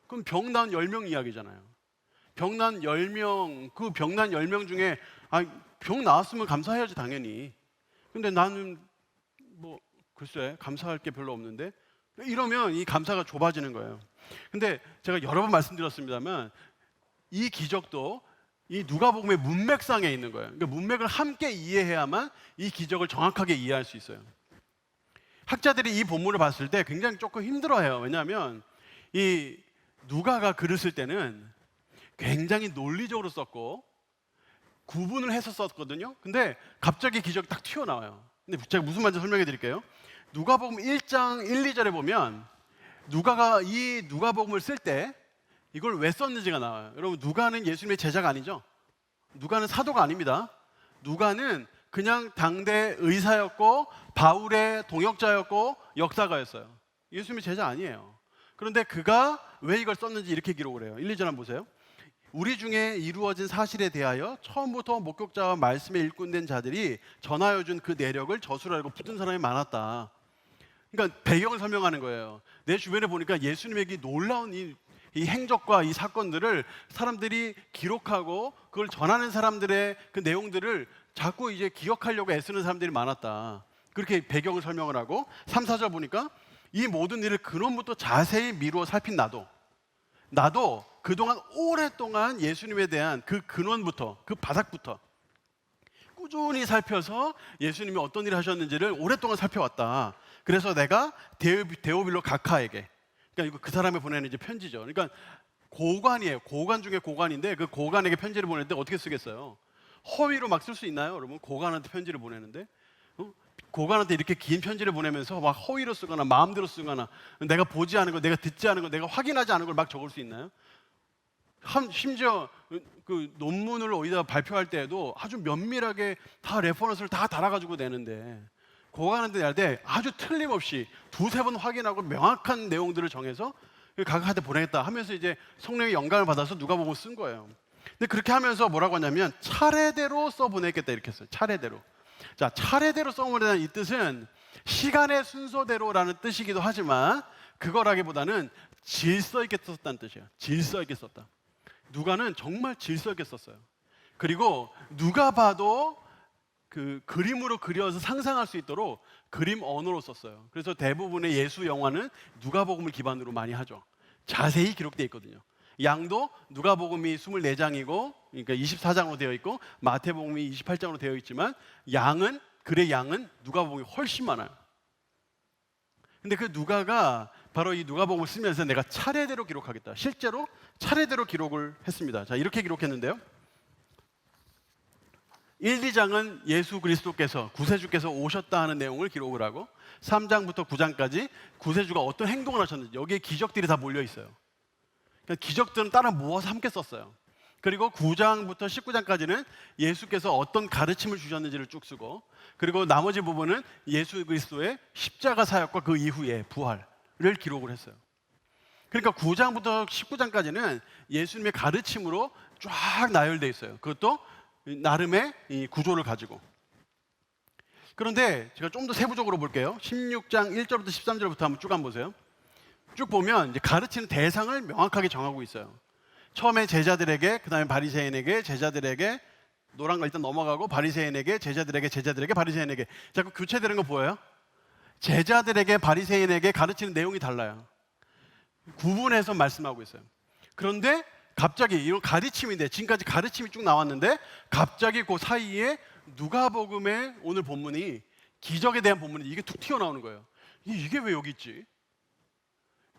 그럼 병 난 10명 이야기잖아요. 병 난 10명, 그 병 난 10명 중에 병 나았으면 감사해야지 당연히. 근데 나는 글쎄 감사할 게 별로 없는데, 이러면 이 감사가 좁아지는 거예요. 근데 제가 여러 번 말씀드렸습니다만 이 기적도 이 누가복음의 문맥상에 있는 거예요. 그러니까 문맥을 함께 이해해야만 이 기적을 정확하게 이해할 수 있어요. 학자들이 이 본문을 봤을 때 굉장히 조금 힘들어해요. 왜냐하면 이 누가가 글을 쓸 때는 굉장히 논리적으로 썼고 구분을 해서 썼거든요. 근데 갑자기 기적이 딱 튀어나와요. 근데 제가 무슨 말인지 설명해 드릴게요. 누가복음 1장 1, 2절에 보면 누가가 이 누가복음을 쓸 때 이걸 왜 썼는지가 나와요. 여러분, 누가는 예수님의 제자가 아니죠. 누가는 사도가 아닙니다. 누가는 그냥 당대 의사였고 바울의 동역자였고 역사가였어요. 예수님의 제자 아니에요. 그런데 그가 왜 이걸 썼는지 이렇게 기록을 해요. 1, 2절 한번 보세요. 우리 중에 이루어진 사실에 대하여 처음부터 목격자와 말씀에 일꾼된 자들이 전하여 준 그 내력을 저수로 알고 붙은 사람이 많았다. 그러니까 배경을 설명하는 거예요. 내 주변에 보니까 예수님에게 놀라운 이 행적과 이 사건들을 사람들이 기록하고 그걸 전하는 사람들의 그 내용들을 자꾸 이제 기억하려고 애쓰는 사람들이 많았다. 그렇게 배경을 설명을 하고 3, 4절 보니까 이 모든 일을 근원부터 자세히 미루어 살핀 나도 그동안 오랫동안 예수님에 대한 그 근원부터, 그 바닥부터 꾸준히 살펴서 예수님이 어떤 일을 하셨는지를 오랫동안 살펴왔다. 그래서 내가 데오빌로 각하에게, 그러니까 그 사람이 보내는 이제 편지죠. 그러니까 고관이에요. 고관 중에 고관인데 그 고관에게 편지를 보내는데 어떻게 쓰겠어요? 허위로 막 쓸 수 있나요? 여러분, 고관한테 편지를 보내는데 고관한테 이렇게 긴 편지를 보내면서 막 허위로 쓰거나 마음대로 쓰거나 내가 보지 않은 거, 내가 듣지 않은 거, 내가 확인하지 않은 걸 막 적을 수 있나요? 심지어 그 논문을 어디다 발표할 때에도 아주 면밀하게 다 레퍼런스를 다 달아가지고 내는데 고관한테 낼 때 아주 틀림없이 두세 번 확인하고 명확한 내용들을 정해서 각하한테 보내겠다 하면서 이제 성령의 영감을 받아서 누가복음 쓴 거예요. 근데 그렇게 하면서 뭐라고 하냐면 차례대로 써보내겠다 이렇게 했어요. 차례대로. 자, 차례대로 써보내는 이 뜻은 시간의 순서대로라는 뜻이기도 하지만 그거라기보다는 질서 있게 썼다는 뜻이에요. 질서 있게 썼다. 누가는 정말 질서 있게 썼어요. 그리고 누가 봐도 그 그림으로 그려서 상상할 수 있도록 그림 언어로 썼어요. 그래서 대부분의 예수 영화는 누가복음을 기반으로 많이 하죠. 자세히 기록되어 있거든요. 양도 누가복음이 24장이고 그러니까 24장으로 되어 있고 마태복음이 28장으로 되어 있지만 글의 양은 누가복음이 훨씬 많아요. 근데 그 누가가 바로 이 누가복음을 쓰면서 내가 차례대로 기록하겠다. 실제로 차례대로 기록을 했습니다. 자, 이렇게 기록했는데요. 1, 2장은 예수 그리스도께서 구세주께서 오셨다 하는 내용을 기록을 하고 3장부터 9장까지 구세주가 어떤 행동을 하셨는지 여기에 기적들이 다 몰려 있어요. 그러니까 기적들은 따라 모아서 함께 썼어요. 그리고 9장부터 19장까지는 예수께서 어떤 가르침을 주셨는지를 쭉 쓰고 그리고 나머지 부분은 예수 그리스도의 십자가 사역과 그 이후의 부활을 기록을 했어요. 그러니까 9장부터 19장까지는 예수님의 가르침으로 쫙 나열되어 있어요. 그것도 나름의 이 구조를 가지고. 그런데 제가 좀 더 세부적으로 볼게요. 16장 1절부터 13절부터 한번 쭉 보세요. 쭉 보면 이제 가르치는 대상을 명확하게 정하고 있어요. 처음에 제자들에게, 그 다음에 바리새인에게, 제자들에게, 노란 거 일단 넘어가고 바리새인에게, 제자들에게, 바리새인에게. 자꾸 교체되는 거 보여요? 제자들에게, 바리새인에게 가르치는 내용이 달라요. 구분해서 말씀하고 있어요. 그런데 갑자기 이런 가르침인데 지금까지 가르침이 쭉 나왔는데 갑자기 그 사이에 누가복음의 오늘 본문이 기적에 대한 본문이 이게 툭 튀어나오는 거예요. 이게 왜 여기 있지?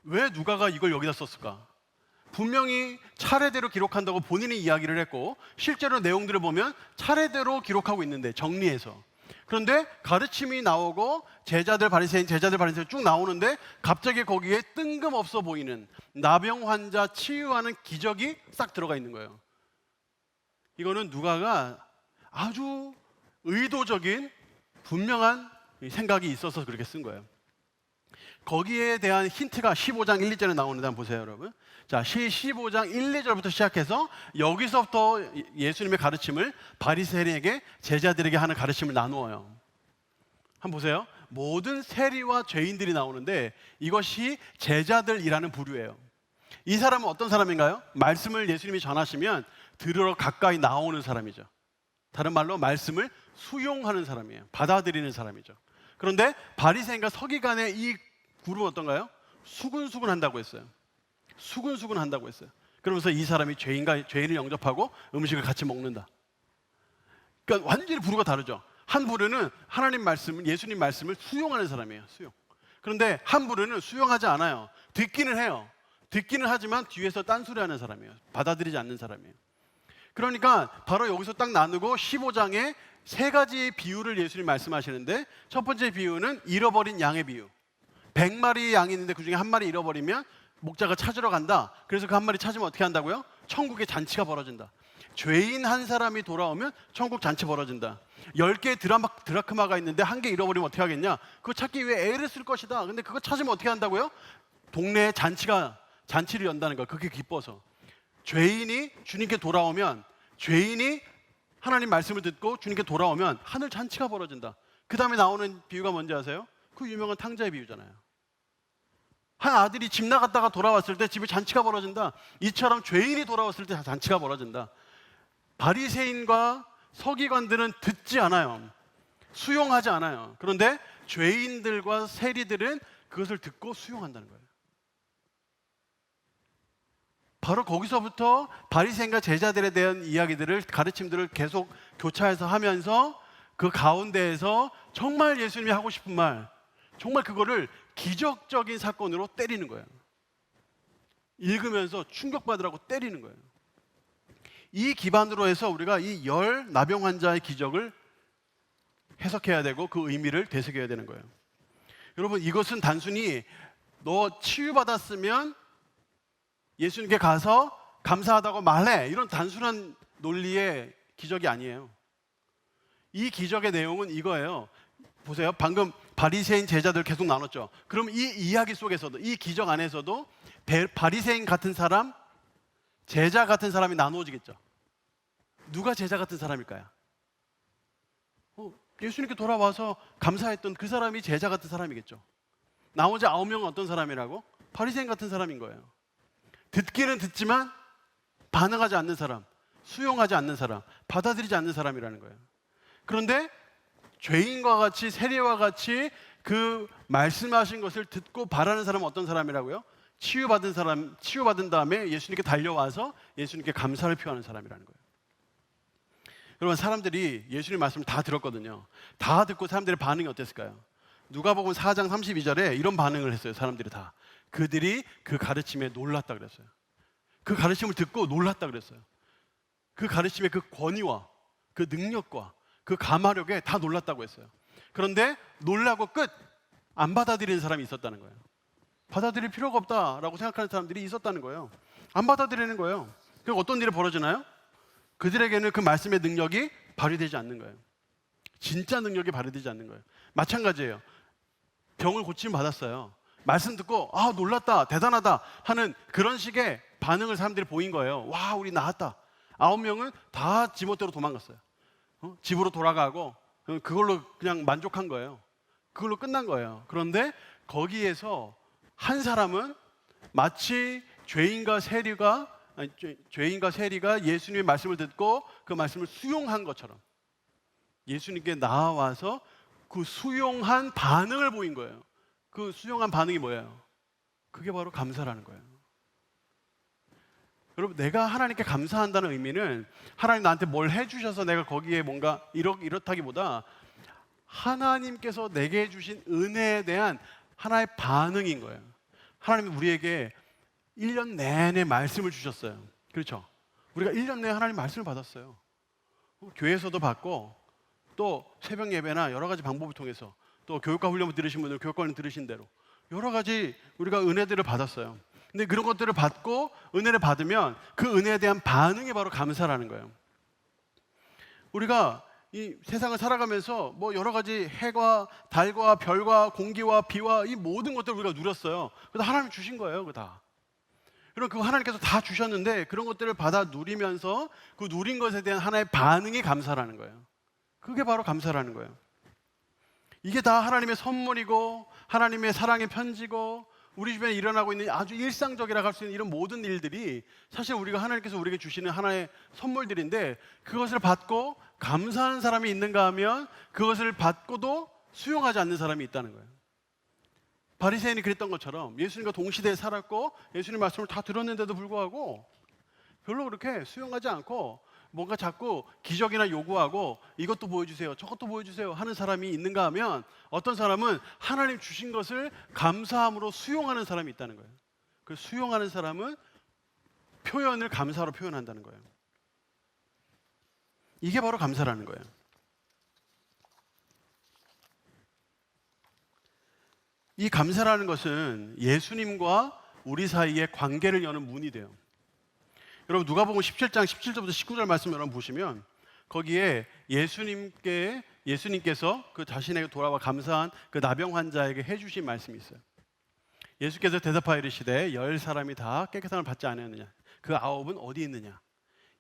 왜 누가가 이걸 여기다 썼을까? 분명히 차례대로 기록한다고 본인이 이야기를 했고 실제로 내용들을 보면 차례대로 기록하고 있는데 정리해서 그런데 가르침이 나오고 제자들 바리새인 쭉 나오는데 갑자기 거기에 뜬금없어 보이는 나병 환자 치유하는 기적이 싹 들어가 있는 거예요. 이거는 누가가 아주 의도적인 분명한 생각이 있어서 그렇게 쓴 거예요. 거기에 대한 힌트가 15장 1, 2절에 나오는데 한번 보세요, 여러분. 자, 15장 1, 2절부터 시작해서 여기서부터 예수님의 가르침을 바리새인에게 제자들에게 하는 가르침을 나누어요. 한번 보세요. 모든 세리와 죄인들이 나오는데 이것이 제자들이라는 부류예요. 이 사람은 어떤 사람인가요? 말씀을 예수님이 전하시면 들으러 가까이 나오는 사람이죠. 다른 말로 말씀을 수용하는 사람이에요. 받아들이는 사람이죠. 그런데 바리새인과 서기관의 이 그룹은 어떤가요? 수근수근 한다고 했어요. 수근수근 한다고 했어요. 그러면서 이 사람이 죄인을 영접하고 음식을 같이 먹는다. 그러니까 완전히 부류가 다르죠. 한 부류는 하나님 말씀을, 예수님 말씀을 수용하는 사람이에요. 수용. 그런데 한 부류는 수용하지 않아요. 듣기는 해요. 듣기는 하지만 뒤에서 딴소리 하는 사람이에요. 받아들이지 않는 사람이에요. 그러니까 바로 여기서 딱 나누고 15장에 세 가지 비유를 예수님 말씀하시는데 첫 번째 비유는 잃어버린 양의 비유. 100마리 양이 있는데 그중에 한 마리 잃어버리면 목자가 찾으러 간다. 그래서 그 한 마리 찾으면 어떻게 한다고요? 천국에 잔치가 벌어진다. 죄인 한 사람이 돌아오면 천국 잔치 벌어진다. 10개의 드라크마가 있는데 한 개 잃어버리면 어떻게 하겠냐? 그거 찾기 위해 애를 쓸 것이다. 근데 그거 찾으면 어떻게 한다고요? 동네에 잔치를 연다는 거야. 그렇게 기뻐서. 죄인이 주님께 돌아오면, 죄인이 하나님 말씀을 듣고 주님께 돌아오면 하늘 잔치가 벌어진다. 그 다음에 나오는 비유가 뭔지 아세요? 그 유명한 탕자의 비유잖아요. 한 아들이 집 나갔다가 돌아왔을 때 집에 잔치가 벌어진다. 이처럼 죄인이 돌아왔을 때 잔치가 벌어진다. 바리새인과 서기관들은 듣지 않아요. 수용하지 않아요. 그런데 죄인들과 세리들은 그것을 듣고 수용한다는 거예요. 바로 거기서부터 바리새인과 제자들에 대한 이야기들을, 가르침들을 계속 교차해서 하면서 그 가운데에서 정말 예수님이 하고 싶은 말, 정말 그거를 기적적인 사건으로 때리는 거예요. 읽으면서 충격받으라고 때리는 거예요. 이 기반으로 해서 우리가 이 열 나병 환자의 기적을 해석해야 되고 그 의미를 되새겨야 되는 거예요. 여러분, 이것은 단순히 너 치유받았으면 예수님께 가서 감사하다고 말해, 이런 단순한 논리의 기적이 아니에요. 이 기적의 내용은 이거예요. 보세요. 방금 바리새인 제자들 계속 나눴죠. 그럼 이 이야기 속에서도, 이 기적 안에서도 바리새인 같은 사람, 제자 같은 사람이 나누어지겠죠. 누가 제자 같은 사람일까요? 예수님께 돌아와서 감사했던 그 사람이 제자 같은 사람이겠죠. 나머지 9명은 어떤 사람이라고? 바리새인 같은 사람인 거예요. 듣기는 듣지만 반응하지 않는 사람, 수용하지 않는 사람, 받아들이지 않는 사람이라는 거예요. 그런데 죄인과 같이, 세리와 같이 그 말씀하신 것을 듣고 바라는 사람은 어떤 사람이라고요? 치유받은 사람, 치유받은 다음에 예수님께 달려와서 예수님께 감사를 표하는 사람이라는 거예요. 여러분, 사람들이 예수님 말씀을 다 들었거든요. 다 듣고 사람들의 반응이 어땠을까요? 누가복음 4장 32절에 이런 반응을 했어요. 사람들이 다. 그들이 그 가르침에 놀랐다 그랬어요. 그 가르침을 듣고 놀랐다 그랬어요. 그 가르침의 그 권위와 그 능력과 그 감화력에 다 놀랐다고 했어요. 그런데 놀라고 끝! 안 받아들이는 사람이 있었다는 거예요. 받아들일 필요가 없다라고 생각하는 사람들이 있었다는 거예요. 안 받아들이는 거예요. 그럼 어떤 일이 벌어지나요? 그들에게는 그 말씀의 능력이 발휘되지 않는 거예요. 진짜 능력이 발휘되지 않는 거예요. 마찬가지예요. 병을 고침 받았어요. 말씀 듣고 아, 놀랐다, 대단하다 하는 그런 식의 반응을 사람들이 보인 거예요. 와, 우리 나았다. 9명은 다 지멋대로 도망갔어요. 집으로 돌아가고 그걸로 그냥 만족한 거예요. 그걸로 끝난 거예요. 그런데 거기에서 한 사람은 마치 죄인과 세리가 예수님의 말씀을 듣고 그 말씀을 수용한 것처럼 예수님께 나와서 그 수용한 반응을 보인 거예요. 그 수용한 반응이 뭐예요? 그게 바로 감사라는 거예요. 여러분, 내가 하나님께 감사한다는 의미는 하나님 나한테 뭘 해주셔서 내가 거기에 뭔가 이렇다기보다 하나님께서 내게 해주신 은혜에 대한 하나의 반응인 거예요. 하나님은 우리에게 1년 내내 말씀을 주셨어요. 그렇죠? 우리가 1년 내내 하나님 말씀을 받았어요. 교회에서도 받고 또 새벽 예배나 여러 가지 방법을 통해서 또 교육과 훈련을 들으신 분들 교육과 훈련 들으신 대로 여러 가지 우리가 은혜들을 받았어요. 근데 그런 것들을 받고 은혜를 받으면 그 은혜에 대한 반응이 바로 감사라는 거예요. 우리가 이 세상을 살아가면서 뭐 여러 가지 해와 달과 별과 공기와 비와 이 모든 것들을 우리가 누렸어요. 그래서 하나님 주신 거예요, 그거 다. 그럼 그거 하나님께서 다 주셨는데 그런 것들을 받아 누리면서 그 누린 것에 대한 하나의 반응이 감사라는 거예요. 그게 바로 감사라는 거예요. 이게 다 하나님의 선물이고 하나님의 사랑의 편지고 우리 주변에 일어나고 있는 아주 일상적이라고 할 수 있는 이런 모든 일들이 사실 우리가 하나님께서 우리에게 주시는 하나의 선물들인데 그것을 받고 감사하는 사람이 있는가 하면 그것을 받고도 수용하지 않는 사람이 있다는 거예요. 바리새인이 그랬던 것처럼 예수님과 동시대에 살았고 예수님 말씀을 다 들었는데도 불구하고 별로 그렇게 수용하지 않고 뭔가 자꾸 기적이나 요구하고 이것도 보여주세요, 저것도 보여주세요 하는 사람이 있는가 하면 어떤 사람은 하나님 주신 것을 감사함으로 수용하는 사람이 있다는 거예요. 그 수용하는 사람은 표현을 감사로 표현한다는 거예요. 이게 바로 감사라는 거예요. 이 감사라는 것은 예수님과 우리 사이의 관계를 여는 문이 돼요. 여러분, 누가복음 17장 17절부터 19절 말씀 여러분 보시면 거기에 예수님께서 그 자신에게 돌아와 감사한 그 나병 환자에게 해주신 말씀이 있어요. 예수께서 대답하여 이르시되 10사람이 다 깨끗함을 받지 않았느냐? 그 9은 어디 있느냐?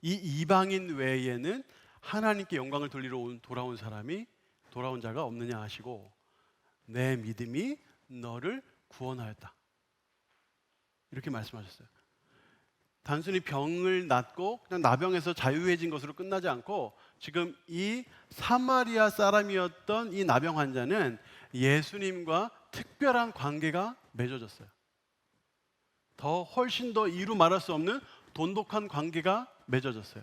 이 이방인 외에는 하나님께 영광을 돌리러 돌아온 자가 없느냐 하시고 내 믿음이 너를 구원하였다. 이렇게 말씀하셨어요. 단순히 병을 낫고 그냥 나병에서 자유해진 것으로 끝나지 않고 지금 이 사마리아 사람이었던 이 나병 환자는 예수님과 특별한 관계가 맺어졌어요. 훨씬 더 이루 말할 수 없는 돈독한 관계가 맺어졌어요.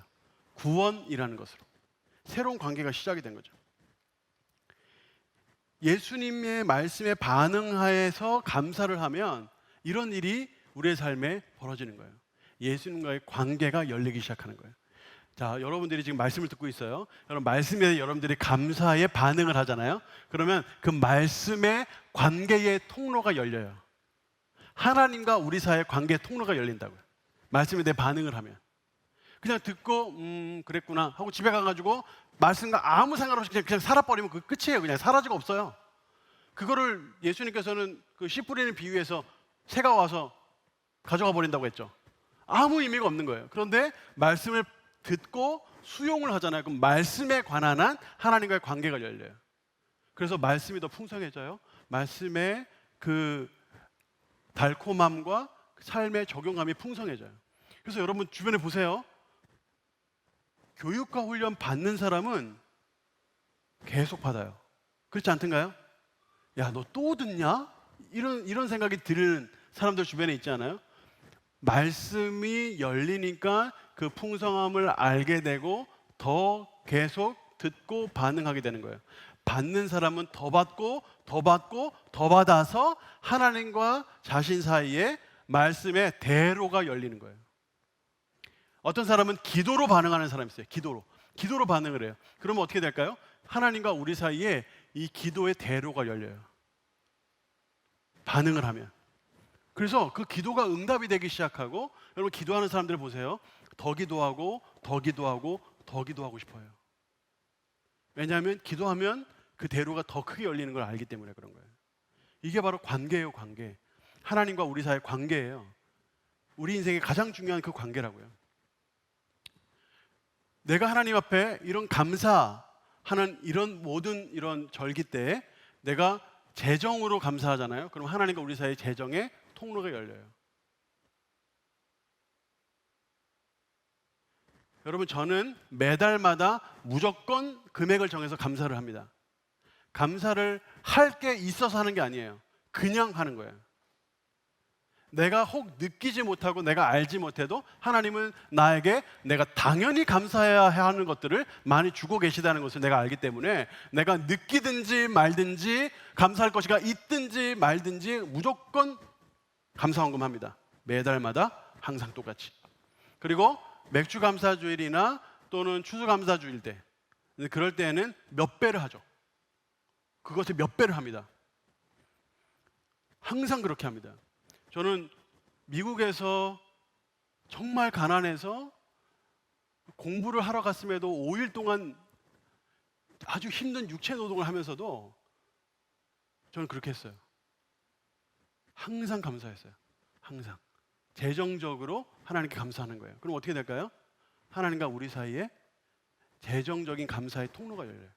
구원이라는 것으로 새로운 관계가 시작이 된 거죠. 예수님의 말씀에 반응하여서 감사를 하면 이런 일이 우리의 삶에 벌어지는 거예요. 예수님과의 관계가 열리기 시작하는 거예요. 자, 여러분들이 지금 말씀을 듣고 있어요. 여러분 말씀에 여러분들이 감사에 반응을 하잖아요. 그러면 그 말씀의 관계의 통로가 열려요. 하나님과 우리 사이의 관계의 통로가 열린다고요. 말씀에 대해 반응을 하면. 그냥 듣고 그랬구나 하고 집에 가가지고 말씀과 아무 상관없이 그냥 살아버리면 그 끝이에요. 그냥 사라지고 없어요. 그거를 예수님께서는 그 씨 뿌리는 비유에서 새가 와서 가져가 버린다고 했죠. 아무 의미가 없는 거예요. 그런데 말씀을 듣고 수용을 하잖아요. 그럼 말씀에 관한 한 하나님과의 관계가 열려요. 그래서 말씀이 더 풍성해져요. 말씀의 그 달콤함과 삶의 적용감이 풍성해져요. 그래서 여러분 주변에 보세요. 교육과 훈련 받는 사람은 계속 받아요. 그렇지 않던가요? 야, 너 또 듣냐? 이런 생각이 드는 사람들 주변에 있지 않아요? 말씀이 열리니까 그 풍성함을 알게 되고 더 계속 듣고 반응하게 되는 거예요. 받는 사람은 더 받고 더 받고 더 받아서 하나님과 자신 사이에 말씀의 대로가 열리는 거예요. 어떤 사람은 기도로 반응하는 사람이 있어요. 기도로 반응을 해요. 그러면 어떻게 될까요? 하나님과 우리 사이에 이 기도의 대로가 열려요. 반응을 하면. 그래서 그 기도가 응답이 되기 시작하고, 여러분 기도하는 사람들 보세요. 더 기도하고 더 기도하고 더 기도하고 싶어요. 왜냐하면 기도하면 그 대로가 더 크게 열리는 걸 알기 때문에 그런 거예요. 이게 바로 관계예요. 관계. 하나님과 우리 사이의 관계예요. 우리 인생의 가장 중요한 그 관계라고요. 내가 하나님 앞에 이런 감사하는 이런 모든 이런 절기 때에 내가 재정으로 감사하잖아요. 그럼 하나님과 우리 사이의 재정의 통로가 열려요. 여러분 저는 매달마다 무조건 금액을 정해서 감사를 합니다. 감사를 할 게 있어서 하는 게 아니에요. 그냥 하는 거예요. 내가 혹 느끼지 못하고 내가 알지 못해도 하나님은 나에게 내가 당연히 감사해야 하는 것들을 많이 주고 계시다는 것을 내가 알기 때문에 내가 느끼든지 말든지 감사할 것이가 있든지 말든지 무조건 감사헌금 합니다. 매달마다 항상 똑같이. 그리고 맥주 감사주일이나 또는 추수 감사주일 때 그럴 때에는 몇 배를 하죠. 그것을 몇 배를 합니다. 항상 그렇게 합니다. 저는 미국에서 정말 가난해서 공부를 하러 갔음에도 5일 동안 아주 힘든 육체 노동을 하면서도 저는 그렇게 했어요. 항상 감사했어요. 항상. 재정적으로 하나님께 감사하는 거예요. 그럼 어떻게 될까요? 하나님과 우리 사이에 재정적인 감사의 통로가 열려요.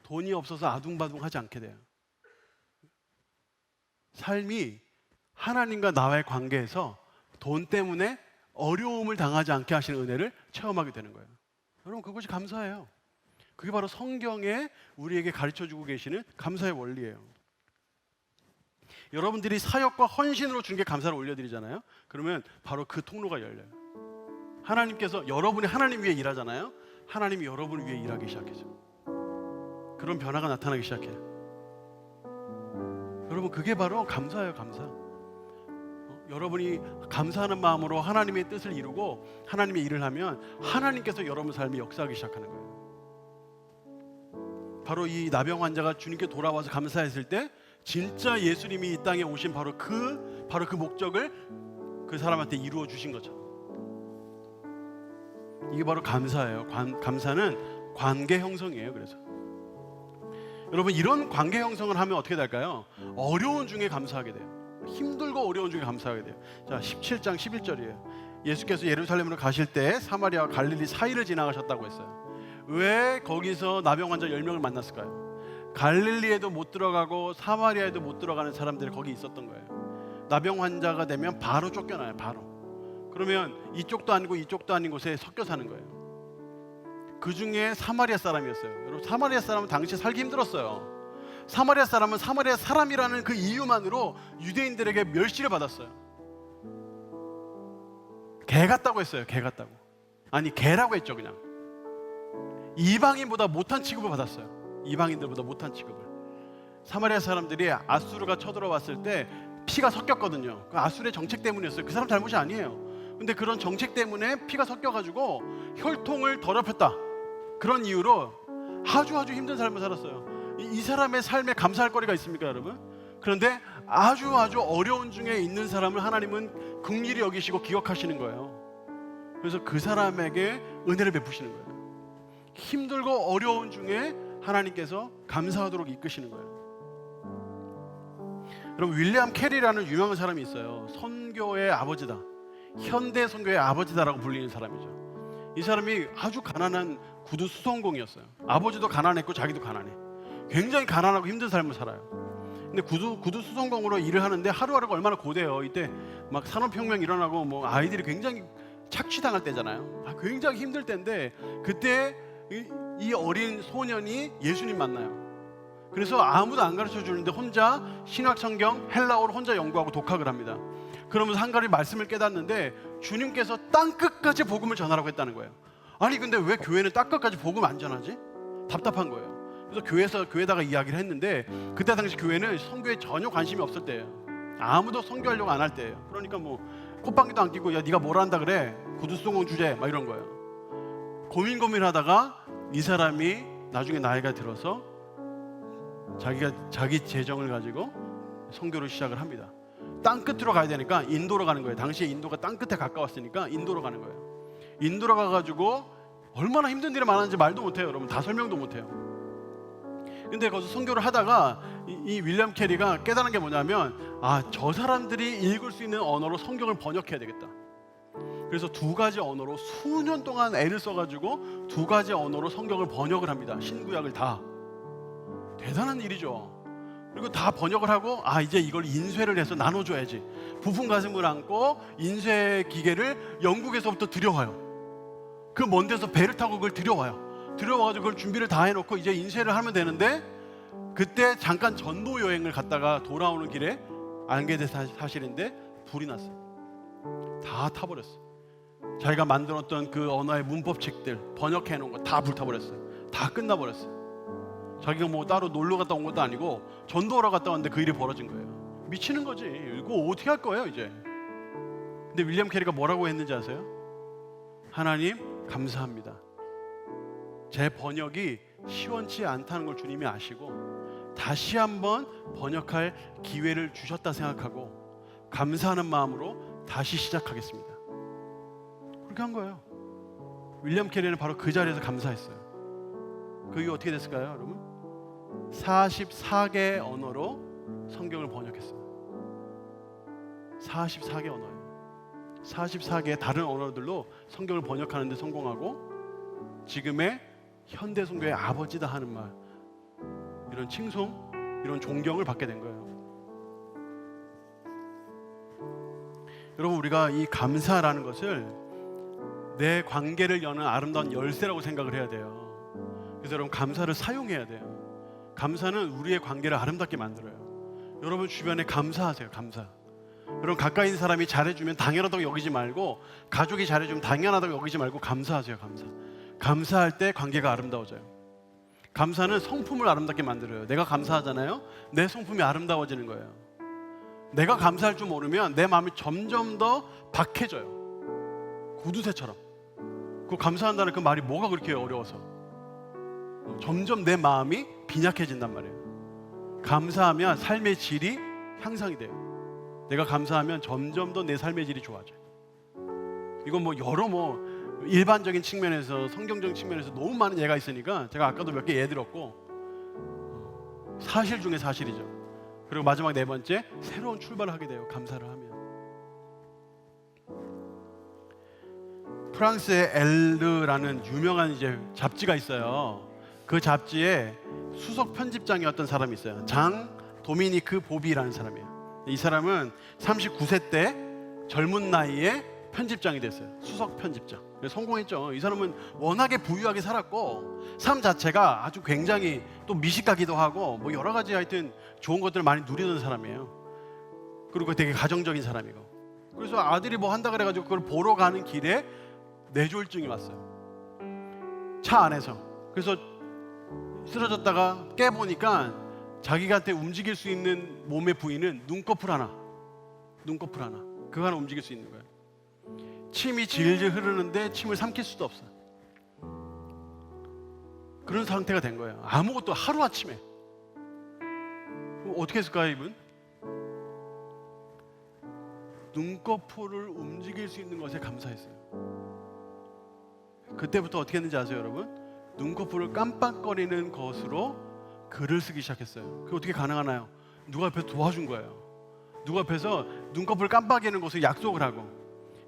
돈이 없어서 아둥바둥하지 않게 돼요. 삶이 하나님과 나와의 관계에서 돈 때문에 어려움을 당하지 않게 하시는 은혜를 체험하게 되는 거예요. 여러분 그것이 감사예요. 그게 바로 성경에 우리에게 가르쳐주고 계시는 감사의 원리예요. 여러분들이 사역과 헌신으로 준 게 감사를 올려드리잖아요. 그러면 바로 그 통로가 열려요. 하나님께서 여러분이 하나님 위해 일하잖아요. 하나님이 여러분을 위해 일하기 시작해요. 그런 변화가 나타나기 시작해요. 여러분 그게 바로 감사예요. 감사. 여러분이 감사하는 마음으로 하나님의 뜻을 이루고 하나님의 일을 하면 하나님께서 여러분 삶에 역사하기 시작하는 거예요. 바로 이 나병 환자가 주님께 돌아와서 감사했을 때 진짜 예수님이 이 땅에 오신 바로 그 목적을 그 사람한테 이루어 주신 거죠. 이게 바로 감사예요. 감사는 관계 형성이에요. 그래서 여러분 이런 관계 형성을 하면 어떻게 될까요? 어려운 중에 감사하게 돼요. 힘들고 어려운 중에 감사하게 돼요. 자, 17장 11절이에요. 예수께서 예루살렘으로 가실 때 사마리아와 갈릴리 사이를 지나가셨다고 했어요. 왜 거기서 나병 환자 10명을 만났을까요? 갈릴리에도 못 들어가고 사마리아에도 못 들어가는 사람들이 거기 있었던 거예요. 나병 환자가 되면 바로 쫓겨나요. 바로. 그러면 이쪽도 아니고 이쪽도 아닌 곳에 섞여 사는 거예요. 그 중에 사마리아 사람이었어요. 여러분 사마리아 사람은 당시 살기 힘들었어요. 사마리아 사람은 사마리아 사람이라는 그 이유만으로 유대인들에게 멸시를 받았어요. 개 같다고 했어요. 개 같다고. 아니 개라고 했죠. 그냥 이방인보다 못한 취급을 받았어요. 이방인들보다 못한 취급을. 사마리아 사람들이 아수르가 쳐들어왔을 때 피가 섞였거든요. 그 아수르의 정책 때문이었어요. 그 사람 잘못이 아니에요. 근데 그런 정책 때문에 피가 섞여가지고 혈통을 더럽혔다. 그런 이유로 아주 힘든 삶을 살았어요. 이 사람의 삶에 감사할 거리가 있습니까, 여러분? 그런데 아주 어려운 중에 있는 사람을 하나님은 긍휼히 여기시고 기억하시는 거예요. 그래서 그 사람에게 은혜를 베푸시는 거예요. 힘들고 어려운 중에 하나님께서 감사하도록 이끄시는 거예요. 여러분, 윌리엄 캐리라는 유명한 사람이 있어요. 선교의 아버지다. 현대 선교의 아버지다라고 불리는 사람이죠. 이 사람이 아주 가난한 구두 수송공이었어요. 아버지도 가난했고 자기도 가난해. 굉장히 가난하고 힘든 삶을 살아요. 근데 구두 수송공으로 일을 하는데 하루하루가 얼마나 고돼요. 이때 막 산업혁명 일어나고 뭐 아이들이 굉장히 착취당할 때잖아요. 굉장히 힘들 때인데 그때 이 어린 소년이 예수님 만나요. 그래서 아무도 안 가르쳐 주는데 혼자 신약 성경 헬라어를 혼자 연구하고 독학을 합니다. 그러면서 한 가지 말씀을 깨닫는데 주님께서 땅 끝까지 복음을 전하라고 했다는 거예요. 아니 근데 왜 교회는 땅 끝까지 복음 안 전하지? 답답한 거예요. 그래서 교회에다가 이야기를 했는데 그때 당시 교회는 선교에 전혀 관심이 없을 때예요. 아무도 선교하려고 안 할 때예요. 그러니까 뭐 콧방귀도 안 끼고 야 네가 뭘 한다 그래? 구두수송공 주제 막 이런 거예요. 고민하다가 이 사람이 나중에 나이가 들어서 자기 재정을 가지고 선교를 시작을 합니다. 땅 끝으로 가야 되니까 인도로 가는 거예요. 당시에 인도가 땅 끝에 가까웠으니까 인도로 가는 거예요. 인도로 가가지고 얼마나 힘든 일이 많았는지 말도 못해요. 여러분 다 설명도 못해요. 근데 거기서 선교를 하다가 이 윌리엄 캐리가 깨달은 게 뭐냐면 저 사람들이 읽을 수 있는 언어로 성경을 번역해야 되겠다. 그래서 두 가지 언어로 수년 동안 애를 써가지고 두 가지 언어로 성경을 번역을 합니다. 신구약을 다. 대단한 일이죠. 그리고 다 번역을 하고 이제 이걸 인쇄를 해서 나눠줘야지. 부푼 가슴을 안고 인쇄 기계를 영국에서부터 들여와요. 그 먼 데서 배를 타고 그걸 들여와요. 들여와가지고 그걸 준비를 다 해놓고 이제 인쇄를 하면 되는데 그때 잠깐 전도 여행을 갔다가 돌아오는 길에 알게 된 사실인데 불이 났어요. 다 타버렸어요. 자기가 만들었던 그 언어의 문법책들 번역해놓은 거 다 불타버렸어요. 다 끝나버렸어요. 자기가 뭐 따로 놀러 갔다 온 것도 아니고 전도하러 갔다 왔는데 그 일이 벌어진 거예요. 미치는 거지. 이거 어떻게 할 거예요 이제. 근데 윌리엄 캐리가 뭐라고 했는지 아세요? 하나님 감사합니다. 제 번역이 시원치 않다는 걸 주님이 아시고 다시 한번 번역할 기회를 주셨다 생각하고 감사하는 마음으로 다시 시작하겠습니다. 그렇게 한 거예요. 윌리엄 캐리는 바로 그 자리에서 감사했어요. 그 이후 어떻게 됐을까요, 여러분? 44개 언어로 성경을 번역했어요. 44개 언어예요. 44개의 다른 언어들로 성경을 번역하는 데 성공하고 지금의 현대 선교의 아버지다 하는 말, 이런 칭송, 이런 존경을 받게 된 거예요. 여러분, 우리가 이 감사라는 것을 내 관계를 여는 아름다운 열쇠라고 생각을 해야 돼요. 그래서 여러분, 감사를 사용해야 돼요. 감사는 우리의 관계를 아름답게 만들어요. 여러분 주변에 감사하세요. 감사. 여러분 가까이 있는 사람이 잘해주면 당연하다고 여기지 말고, 가족이 잘해주면 당연하다고 여기지 말고 감사하세요. 감사. 감사할 때 관계가 아름다워져요. 감사는 성품을 아름답게 만들어요. 내가 감사하잖아요. 내 성품이 아름다워지는 거예요. 내가 감사할 줄 모르면 내 마음이 점점 더 박해져요. 구두쇠처럼. 그 감사한다는 그 말이 뭐가 그렇게 어려워서. 점점 내 마음이 빈약해진단 말이에요. 감사하면 삶의 질이 향상이 돼요. 내가 감사하면 점점 더 내 삶의 질이 좋아져요. 이건 뭐 여러 일반적인 측면에서, 성경적인 측면에서 너무 많은 예가 있으니까 제가 아까도 몇 개 예 들었고, 사실 중에 사실이죠. 그리고 마지막 네 번째, 새로운 출발을 하게 돼요. 감사를 하면. 프랑스의 엘르라는 유명한 이제 잡지가 있어요. 그 잡지에 수석 편집장이었던 사람이 있어요. 장 도미니크 보비라는 사람이에요. 이 사람은 39세 때 젊은 나이에 편집장이 됐어요. 수석 편집장. 성공했죠. 이 사람은 워낙에 부유하게 살았고 삶 자체가 아주 굉장히 또 미식가기도 하고 뭐 여러 가지 하여튼 좋은 것들을 많이 누리는 사람이에요. 그리고 되게 가정적인 사람이고. 그래서 아들이 뭐 한다 그래가지고 그걸 보러 가는 길에 뇌졸중이 왔어요. 차 안에서. 그래서 쓰러졌다가 깨보니까 자기한테 움직일 수 있는 몸의 부위는 눈꺼풀 하나. 그거 하나 움직일 수 있는 거예요. 침이 질질 흐르는데 침을 삼킬 수도 없어. 그런 상태가 된 거예요. 아무것도 하루아침에. 어떻게 했을까요, 이분? 눈꺼풀을 움직일 수 있는 것에 감사했어요. 그때부터 어떻게 했는지 아세요, 여러분? 눈꺼풀을 깜빡거리는 것으로 글을 쓰기 시작했어요. 그게 어떻게 가능하나요? 누가 옆에서 도와준 거예요. 누가 옆에서 눈꺼풀 깜빡이는 것을 약속을 하고.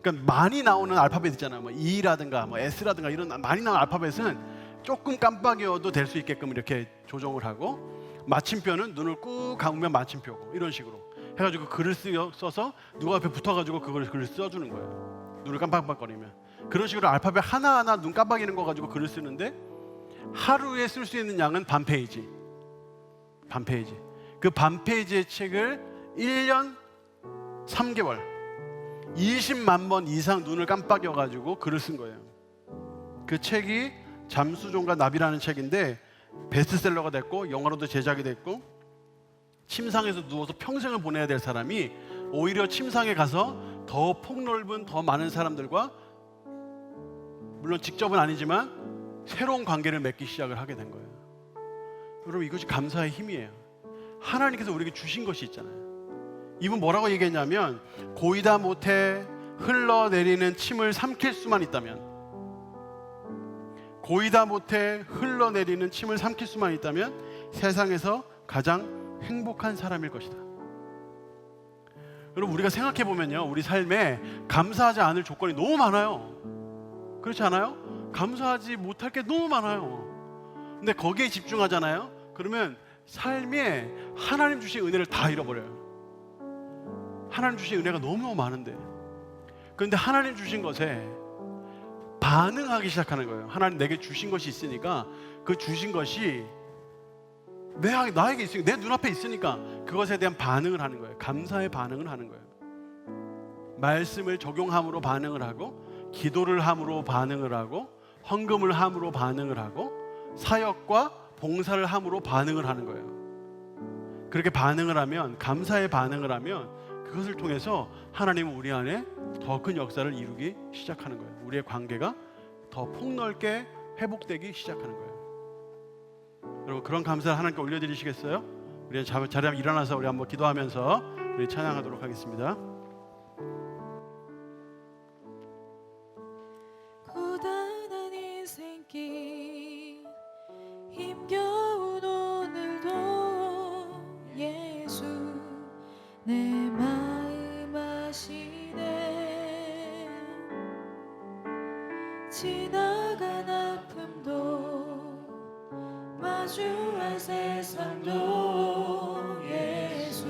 그러니까 많이 나오는 알파벳 있잖아요. 뭐 E라든가 뭐 S라든가 이런 많이 나오는 알파벳은 조금 깜빡여도 될 수 있게끔 이렇게 조정을 하고, 마침표는 눈을 꾹 감으면 마침표고, 이런 식으로 해가지고 글을 써서 누가 옆에 붙어가지고 글을 써주는 거예요. 눈을 깜빡깜빡거리면. 그런 식으로 알파벳 하나하나 눈 깜빡이는 거 가지고 글을 쓰는데, 하루에 쓸 수 있는 양은 반 페이지. 그 반 페이지의 책을 1년 3개월 20만 번 이상 눈을 깜빡여가지고 글을 쓴 거예요. 그 책이 잠수종과 나비라는 책인데 베스트셀러가 됐고, 영화로도 제작이 됐고, 침상에서 누워서 평생을 보내야 될 사람이 오히려 침상에 가서 더 폭넓은, 더 많은 사람들과, 물론 직접은 아니지만 새로운 관계를 맺기 시작을 하게 된 거예요. 여러분, 이것이 감사의 힘이에요. 하나님께서 우리에게 주신 것이 있잖아요. 이분 뭐라고 얘기했냐면, 고이다 못해 흘러내리는 침을 삼킬 수만 있다면, 세상에서 가장 행복한 사람일 것이다. 여러분, 우리가 생각해 보면요, 우리 삶에 감사하지 않을 조건이 너무 많아요. 그렇지 않아요? 감사하지 못할 게 너무 많아요. 근데 거기에 집중하잖아요. 그러면 삶에 하나님 주신 은혜를 다 잃어버려요. 하나님 주신 은혜가 너무 많은데, 그런데 하나님 주신 것에 반응하기 시작하는 거예요. 하나님 내게 주신 것이 있으니까, 그 주신 것이 나에게 있으니까, 내 눈앞에 있으니까 그것에 대한 반응을 하는 거예요. 감사의 반응을 하는 거예요. 말씀을 적용함으로 반응을 하고, 기도를 함으로 반응을 하고, 헌금을 함으로 반응을 하고, 사역과 봉사를 함으로 반응을 하는 거예요. 그렇게 반응을 하면, 감사의 반응을 하면, 그것을 통해서 하나님은 우리 안에 더 큰 역사를 이루기 시작하는 거예요. 우리의 관계가 더 폭넓게 회복되기 시작하는 거예요. 여러분, 그런 감사를 하나님께 올려드리시겠어요? 우리 자리에 한번 일어나서 우리 한번 기도하면서 우리 찬양하도록 하겠습니다. 고단한 인생길 힘겨운 오늘도 예수 내 마음 아시네. 지나간 아픔도 마주할 세상도 예수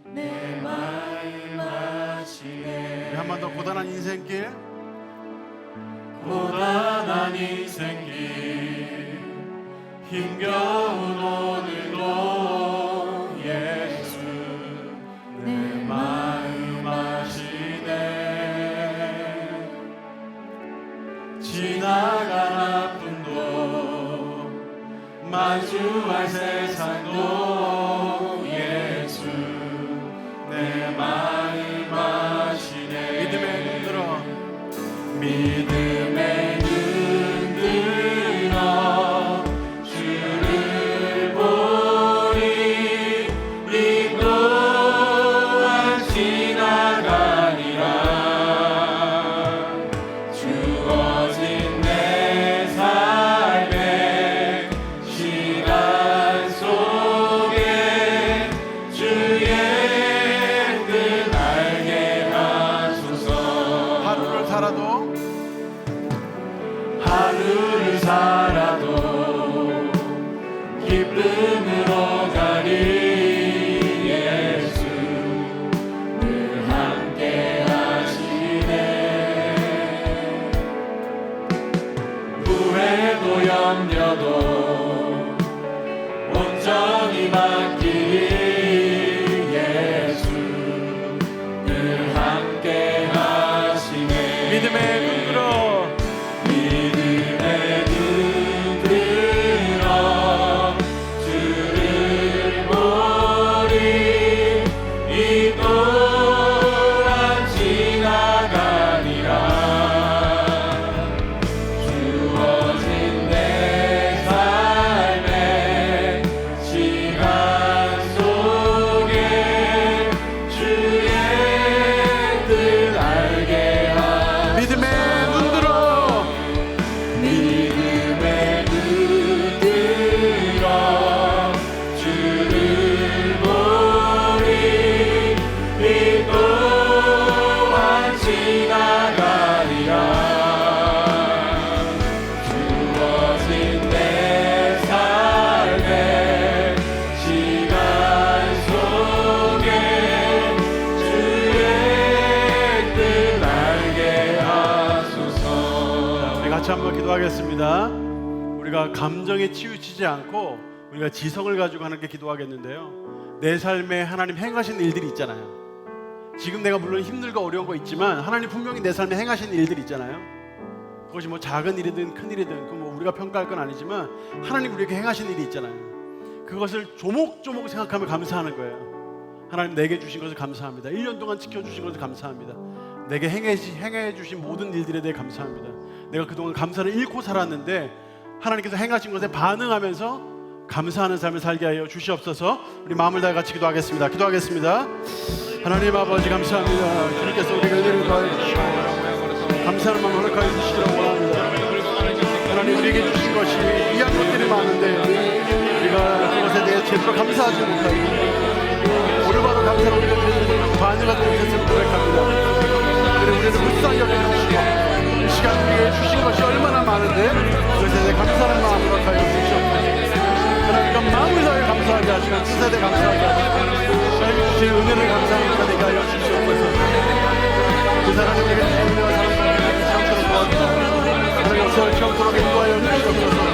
내 마음 아시네. 우리 한 번 더 고단한 인생길, 힘겨운 오늘도 예수 내 마음 아시네. 지나간 아픔도 마주할 세상도 예수 내 마음 아시네. 믿음의 눈 들어, 믿음의 눈 들어 주를 보리. 이 또한 지나가리라. 주어진 내 삶의 시간 속에 주의 뜻 알게 하소서. 하루를 살아도 믿음의 눈 들어 믿음의 눈 들어 주를 보리 이 또한 지나가리라 주어진 내 삶의 시간 속에 주의 뜻 알게 하소서 믿음의 눈 들어 믿음의 눈 들어 주를 보리 이 또한 지나가리라 주어진 내 삶의 시간 속에 주의 뜻 알게 하소서 우리 같이 한번 기도하겠습니다. 우리가 감정에 치우치지 않고 우리가 지성을 가지고 하는 게 기도하겠는데요. 내 삶에 하나님 행하신 일들이 있잖아요. 지금 내가 물론 힘들고 어려운 거 있지만 하나님 분명히 내 삶에 행하신 일들이 있잖아요. 그것이 뭐 작은 일이든 큰 일이든 그 뭐 우리가 평가할 건 아니지만 하나님 우리에게 행하신 일이 있잖아요. 그것을 조목조목 생각하며 감사하는 거예요. 하나님 내게 주신 것을 감사합니다. 1년 동안 지켜주신 것을 감사합니다. 내게 행해 주신 모든 일들에 대해 감사합니다. 내가 그동안 감사를 잃고 살았는데 하나님께서 행하신 것에 반응하면서 감사하는 삶을 살게 하여 주시옵소서. 우리 마음을 다해 같이 기도하겠습니다. 기도하겠습니다. 하나님 아버지 감사합니다. 주님께서 우리가 은혜를 더해 주시고 감사하는 마음을 허락하여 주시기를 원합니다. 하나님 우리에게 주신 것이 귀한 것들이 많은데 우리가 그것에 대해 제대로 감사하지 못하고 올바로 감사를 올려드리는 반응하지 못했음을 고백합니다. 그리고 우리를 불쌍히 여겨주시고 이 시간 우리에게 주신 것이 얼마나 많은데 그것에 대해 감사하는 마음을 허락하여 주시옵소서. 하나님과 마음을 다해 감사하게 하시고 뜻에 대해 감사하게 하시고 하나님 주신 은혜를 감사하게 되게 하여 주시옵소서. 그 사람을 우리에게 주신 은혜와 사랑을 시험처럼 도와주시옵소서. 하나님 시험처럼 인도하여 주시옵소서.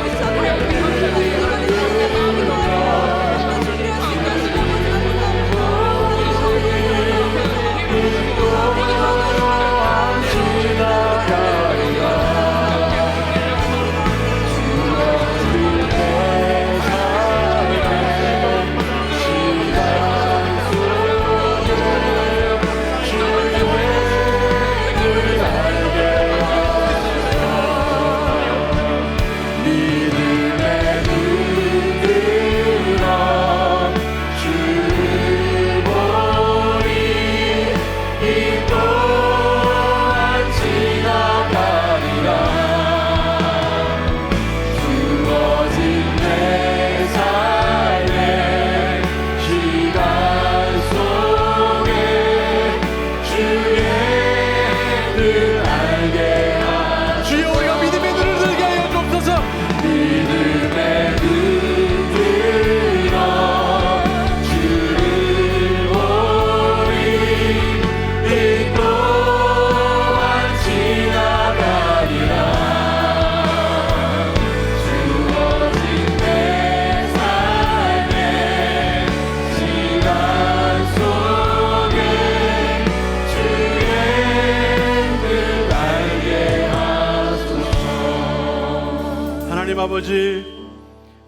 아버지,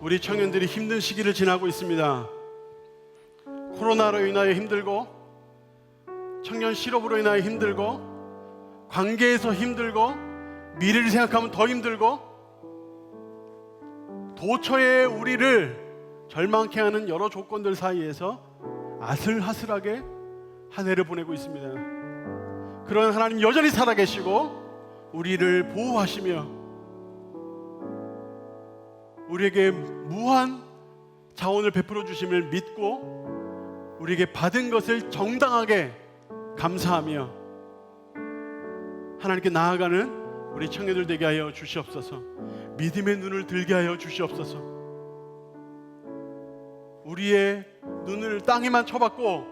우리 청년들이 힘든 시기를 지나고 있습니다. 코로나로 인하여 힘들고, 청년 실업으로 인하여 힘들고, 관계에서 힘들고, 미래를 생각하면 더 힘들고, 도처에 우리를 절망케 하는 여러 조건들 사이에서 아슬아슬하게 한 해를 보내고 있습니다. 그런 하나님 여전히 살아계시고 우리를 보호하시며 우리에게 무한 자원을 베풀어 주심을 믿고 우리에게 받은 것을 정당하게 감사하며 하나님께 나아가는 우리 청년들 되게 하여 주시옵소서. 믿음의 눈을 들게 하여 주시옵소서. 우리의 눈을 땅에만 쳐박고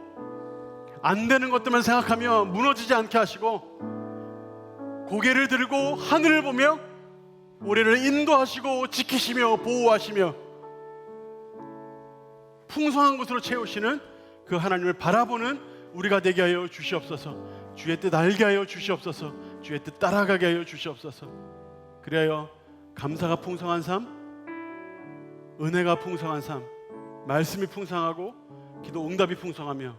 안 되는 것들만 생각하며 무너지지 않게 하시고 고개를 들고 하늘을 보며 우리를 인도하시고 지키시며 보호하시며 풍성한 것으로 채우시는 그 하나님을 바라보는 우리가 되게 하여 주시옵소서. 주의 뜻 알게 하여 주시옵소서. 주의 뜻 따라가게 하여 주시옵소서. 그래요 감사가 풍성한 삶, 은혜가 풍성한 삶, 말씀이 풍성하고 기도 응답이 풍성하며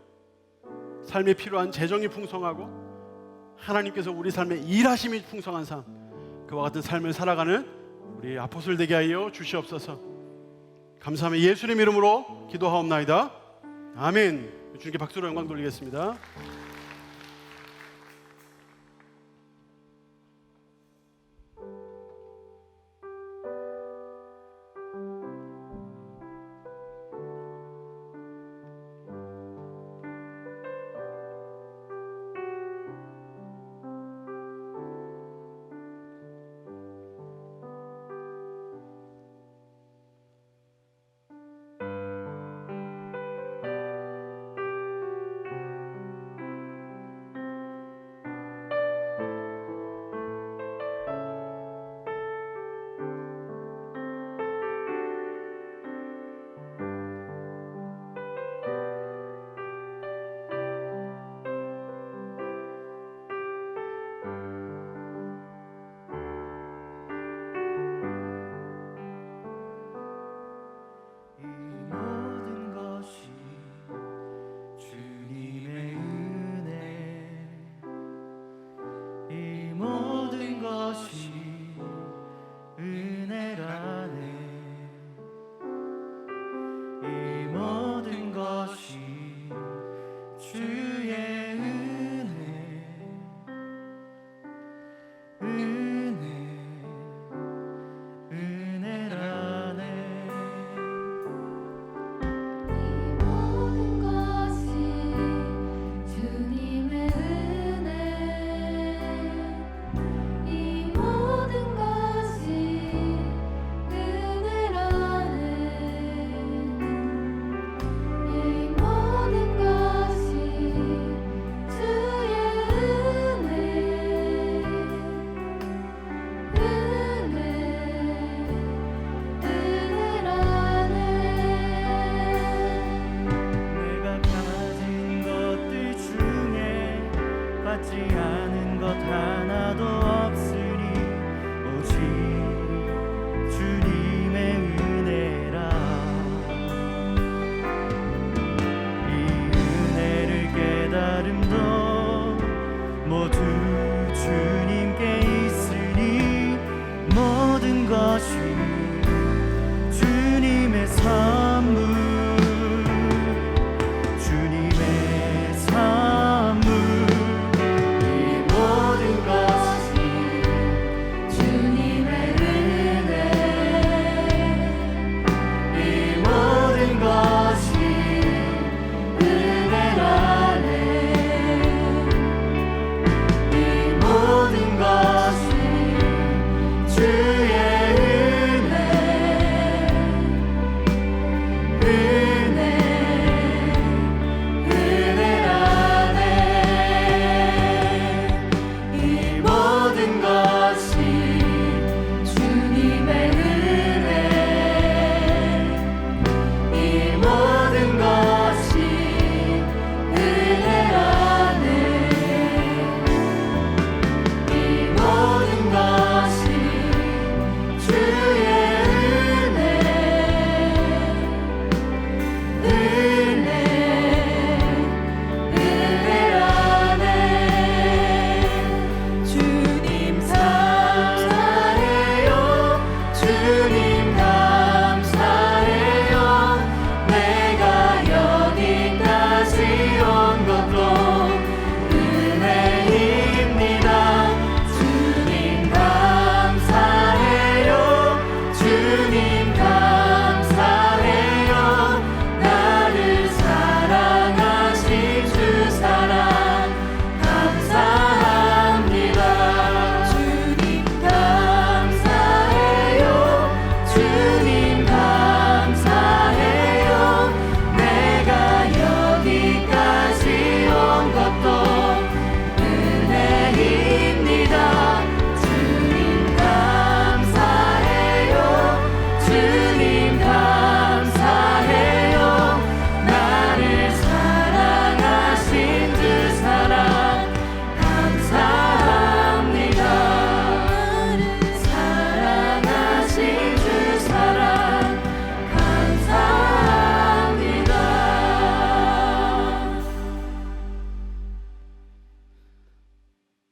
삶에 필요한 재정이 풍성하고 하나님께서 우리 삶에 일하심이 풍성한 삶, 그와 같은 삶을 살아가는 우리 아포스톨 되게 하여 주시옵소서. 감사하며 예수님 이름으로 기도하옵나이다. 아멘. 주님께 박수로 영광 돌리겠습니다.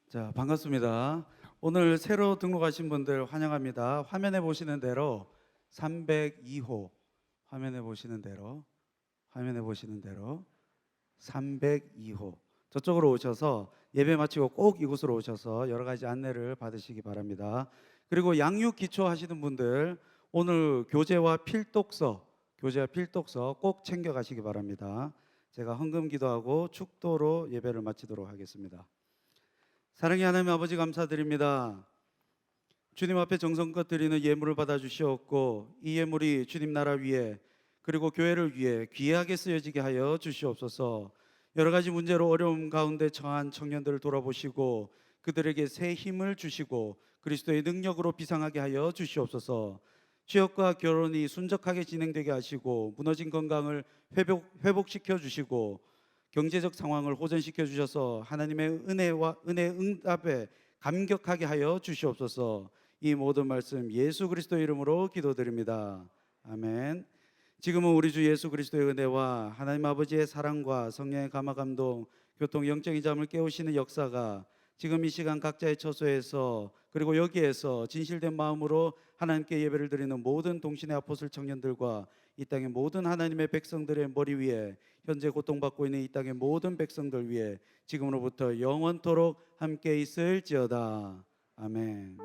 자, 반갑습니다. 오늘 새로 등록하신 분들 환영합니다. 화면에 보시는 대로 302호 화면에 보시는 대로 302호 저쪽으로 오셔서 예배 마치고 꼭 이곳으로 오셔서 여러 가지 안내를 받으시기 바랍니다. 그리고 양육 기초 하시는 분들 오늘 교재와 필독서 꼭 챙겨 가시기 바랍니다. 제가 헌금 기도하고 축도로 예배를 마치도록 하겠습니다. 사랑의 하나님 아버지 감사드립니다. 주님 앞에 정성껏 드리는 예물을 받아 주시옵고 이 예물이 주님 나라 위에 그리고 교회를 위해 귀하게 쓰여지게 하여 주시옵소서. 여러 가지 문제로 어려움 가운데 처한 청년들을 돌아보시고 그들에게 새 힘을 주시고 그리스도의 능력으로 비상하게 하여 주시옵소서. 취업과 결혼이 순적하게 진행되게 하시고 무너진 건강을 회복시켜 주시고 경제적 상황을 호전시켜 주셔서 하나님의 은혜 응답에 감격하게 하여 주시옵소서. 이 모든 말씀 예수 그리스도의 이름으로 기도드립니다. 아멘. 지금은 우리 주 예수 그리스도의 은혜와 하나님 아버지의 사랑과 성령의 감화 감동, 교통 영적인 잠을 깨우시는 역사가 지금 이 시간 각자의 처소에서 그리고 여기에서 진실된 마음으로 하나님께 예배를 드리는 모든 동신의 아포슬 청년들과 이 땅의 모든 하나님의 백성들의 머리 위에 현재 고통받고 있는 이 땅의 모든 백성들 위에 지금으로부터 영원토록 함께 있을지어다. 아멘.